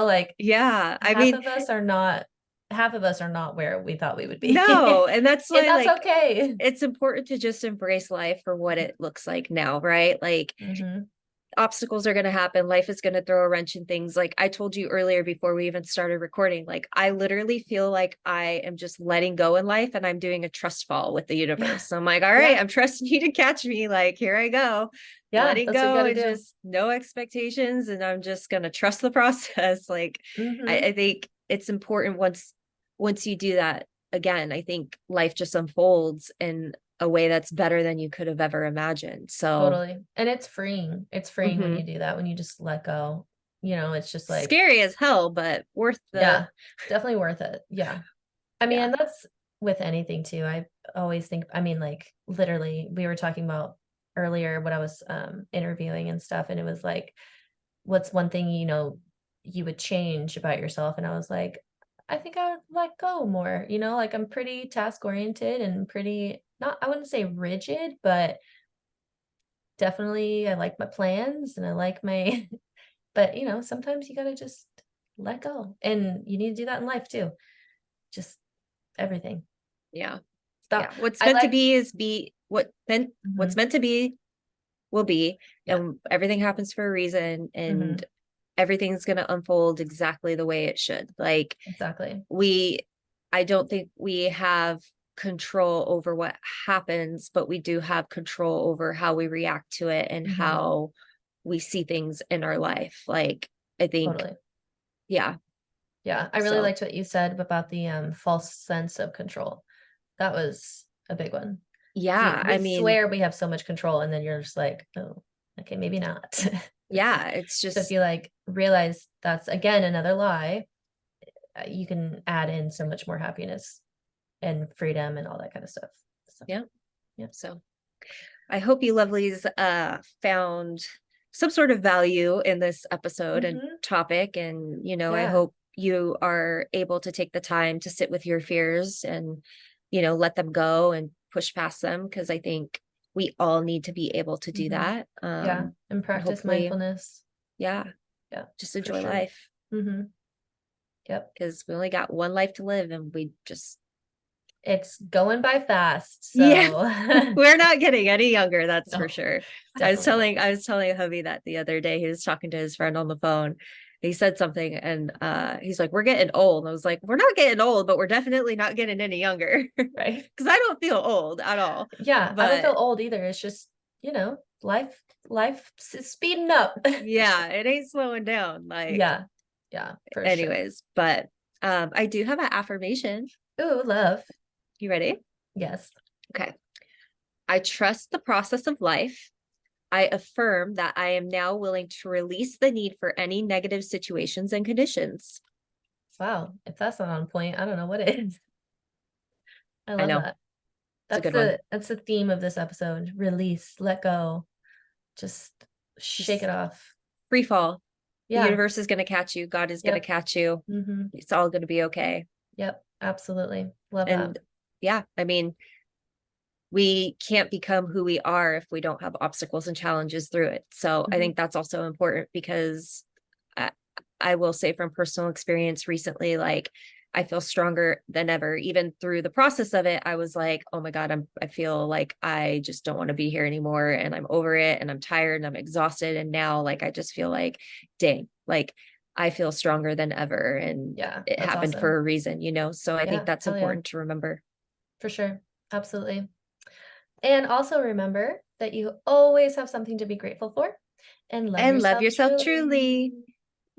Speaker 2: like,
Speaker 1: Yeah, I
Speaker 2: half
Speaker 1: mean,
Speaker 2: of us are not half of us are not where we thought we would be.
Speaker 1: no, and that's
Speaker 2: And
Speaker 1: why
Speaker 2: that's
Speaker 1: like
Speaker 2: okay.
Speaker 1: it's important to just embrace life for what
Speaker 2: Mhm,
Speaker 1: it looks like now, right? Like
Speaker 2: mhm,
Speaker 1: obstacles are going to happen. Life is going to throw a wrench in things. Like I told you earlier before we even started recording, like I literally feel like I am just letting go in life and I'm doing a trust fall with the
Speaker 2: yeah,
Speaker 1: universe. So I'm like, all right,
Speaker 2: yeah,
Speaker 1: I'm trusting you to catch me. Like, here I go,
Speaker 2: yeah,
Speaker 1: letting
Speaker 2: that's what you
Speaker 1: go
Speaker 2: gotta
Speaker 1: and
Speaker 2: do.
Speaker 1: just no expectations. And I'm just going to trust the process. Like, I
Speaker 2: Mhm,
Speaker 1: think it's important once you do that again, I think life just unfolds in a way that's better than you could have ever imagined. So,
Speaker 2: totally, and it's freeing when you
Speaker 1: mhm.
Speaker 2: do that, when you just let go, it's just like,
Speaker 1: Scary as hell, but worth the
Speaker 2: yeah, definitely worth it, yeah. I mean,
Speaker 1: yeah.
Speaker 2: and that's with anything too. I always think, I mean, like, literally, we were talking about earlier when I was, interviewing and stuff, and it was like, "What's one thing, you would change about yourself?" And I was like, "I think I would let go more," like, I'm pretty task-oriented and pretty not I wouldn't say rigid, but definitely I like my plans and I like my but, sometimes you gotta just let go, and you need to do that in life too. Just everything.
Speaker 1: Yeah.
Speaker 2: Stop.
Speaker 1: Yeah. What's
Speaker 2: I
Speaker 1: meant to
Speaker 2: like
Speaker 1: be is be what's
Speaker 2: Mhm.
Speaker 1: meant to be will be,
Speaker 2: Yeah,
Speaker 1: and everything happens for a reason and
Speaker 2: mhm,
Speaker 1: everything's going to unfold exactly the way it should. Like
Speaker 2: exactly.
Speaker 1: we I don't think we have control over what happens, but we do have control over how we react to it and
Speaker 2: Mhm,
Speaker 1: how we see things in our life. Like I think
Speaker 2: totally.
Speaker 1: yeah.
Speaker 2: Yeah, I really
Speaker 1: So,
Speaker 2: liked what you said about the, false sense of control. That was a big one. 'Cause,
Speaker 1: yeah, I
Speaker 2: we
Speaker 1: mean,
Speaker 2: swear we have so much control, and then you're just like, "Oh, okay, maybe not."
Speaker 1: yeah, it's
Speaker 2: So if
Speaker 1: just
Speaker 2: you, like, realize that's, again, another lie, you can add in so much more happiness and freedom and all that kinda stuff. So,
Speaker 1: yeah.
Speaker 2: yeah.
Speaker 1: So I hope you lovelies found some sort of value in this episode and
Speaker 2: Mhm.
Speaker 1: topic. And, I
Speaker 2: Yeah.
Speaker 1: hope you are able to take the time to sit with your fears and, let them go and push past them. Cause I think we all need to be able to do
Speaker 2: Mhm.
Speaker 1: that.
Speaker 2: Yeah, and
Speaker 1: And
Speaker 2: practice
Speaker 1: hopefully,
Speaker 2: mindfulness.
Speaker 1: yeah,
Speaker 2: Yeah,
Speaker 1: just
Speaker 2: for
Speaker 1: enjoy
Speaker 2: sure.
Speaker 1: life
Speaker 2: Mhm. Yep.
Speaker 1: because we only got one life to live and we just,
Speaker 2: It's going by fast,
Speaker 1: yeah,
Speaker 2: so
Speaker 1: we're not getting any younger, that's for
Speaker 2: no,
Speaker 1: sure.
Speaker 2: definitely not.
Speaker 1: I was telling a hubby that the other day. He was talking to his friend on the phone. He said something and he's like, "We're getting old." And I was like, "We're not getting old, but we're definitely not getting any younger."
Speaker 2: Right?
Speaker 1: Because I don't feel old at all.
Speaker 2: Yeah, I don't feel
Speaker 1: But
Speaker 2: old either, it's just, life speeding up.
Speaker 1: yeah, it ain't slowing down. Like,
Speaker 2: Yeah, yeah, for sure.
Speaker 1: anyways, but I do have an affirmation.
Speaker 2: Ooh, love.
Speaker 1: You ready?
Speaker 2: Yes.
Speaker 1: Okay. I trust the process of life. I affirm that I am now willing to release the need for any negative situations and conditions.
Speaker 2: Wow, if that's not on point, I don't know what is. I
Speaker 1: I
Speaker 2: love
Speaker 1: know
Speaker 2: that.
Speaker 1: it's a
Speaker 2: That's
Speaker 1: good one.
Speaker 2: the theme of this episode. Release, let go, just shake it
Speaker 1: Just
Speaker 2: off.
Speaker 1: free fall. The
Speaker 2: Yeah,
Speaker 1: universe is going to catch you. God is going to
Speaker 2: yep,
Speaker 1: catch you.
Speaker 2: mhm,
Speaker 1: It's all going to be okay.
Speaker 2: yep, absolutely. Love that.
Speaker 1: And yeah, I mean, we can't become who we are if we don't have obstacles and challenges through it. So I
Speaker 2: Mhm.
Speaker 1: think that's also important because I, I will say from personal experience recently, like I feel stronger than ever. Even through the process of it, I was like, oh my God, I feel like I just don't want to be here anymore. And I'm over it and I'm tired and I'm exhausted. And now like I just feel like, dang, like I feel stronger than ever. And
Speaker 2: Yeah,
Speaker 1: it
Speaker 2: that's
Speaker 1: happened for
Speaker 2: awesome.
Speaker 1: a reason, you know? So I think
Speaker 2: Yeah,
Speaker 1: that's
Speaker 2: hell yeah,
Speaker 1: important to remember.
Speaker 2: for sure. Absolutely. And also remember that you always have something to be grateful for and love
Speaker 1: And love
Speaker 2: yourself
Speaker 1: yourself
Speaker 2: truly.
Speaker 1: truly.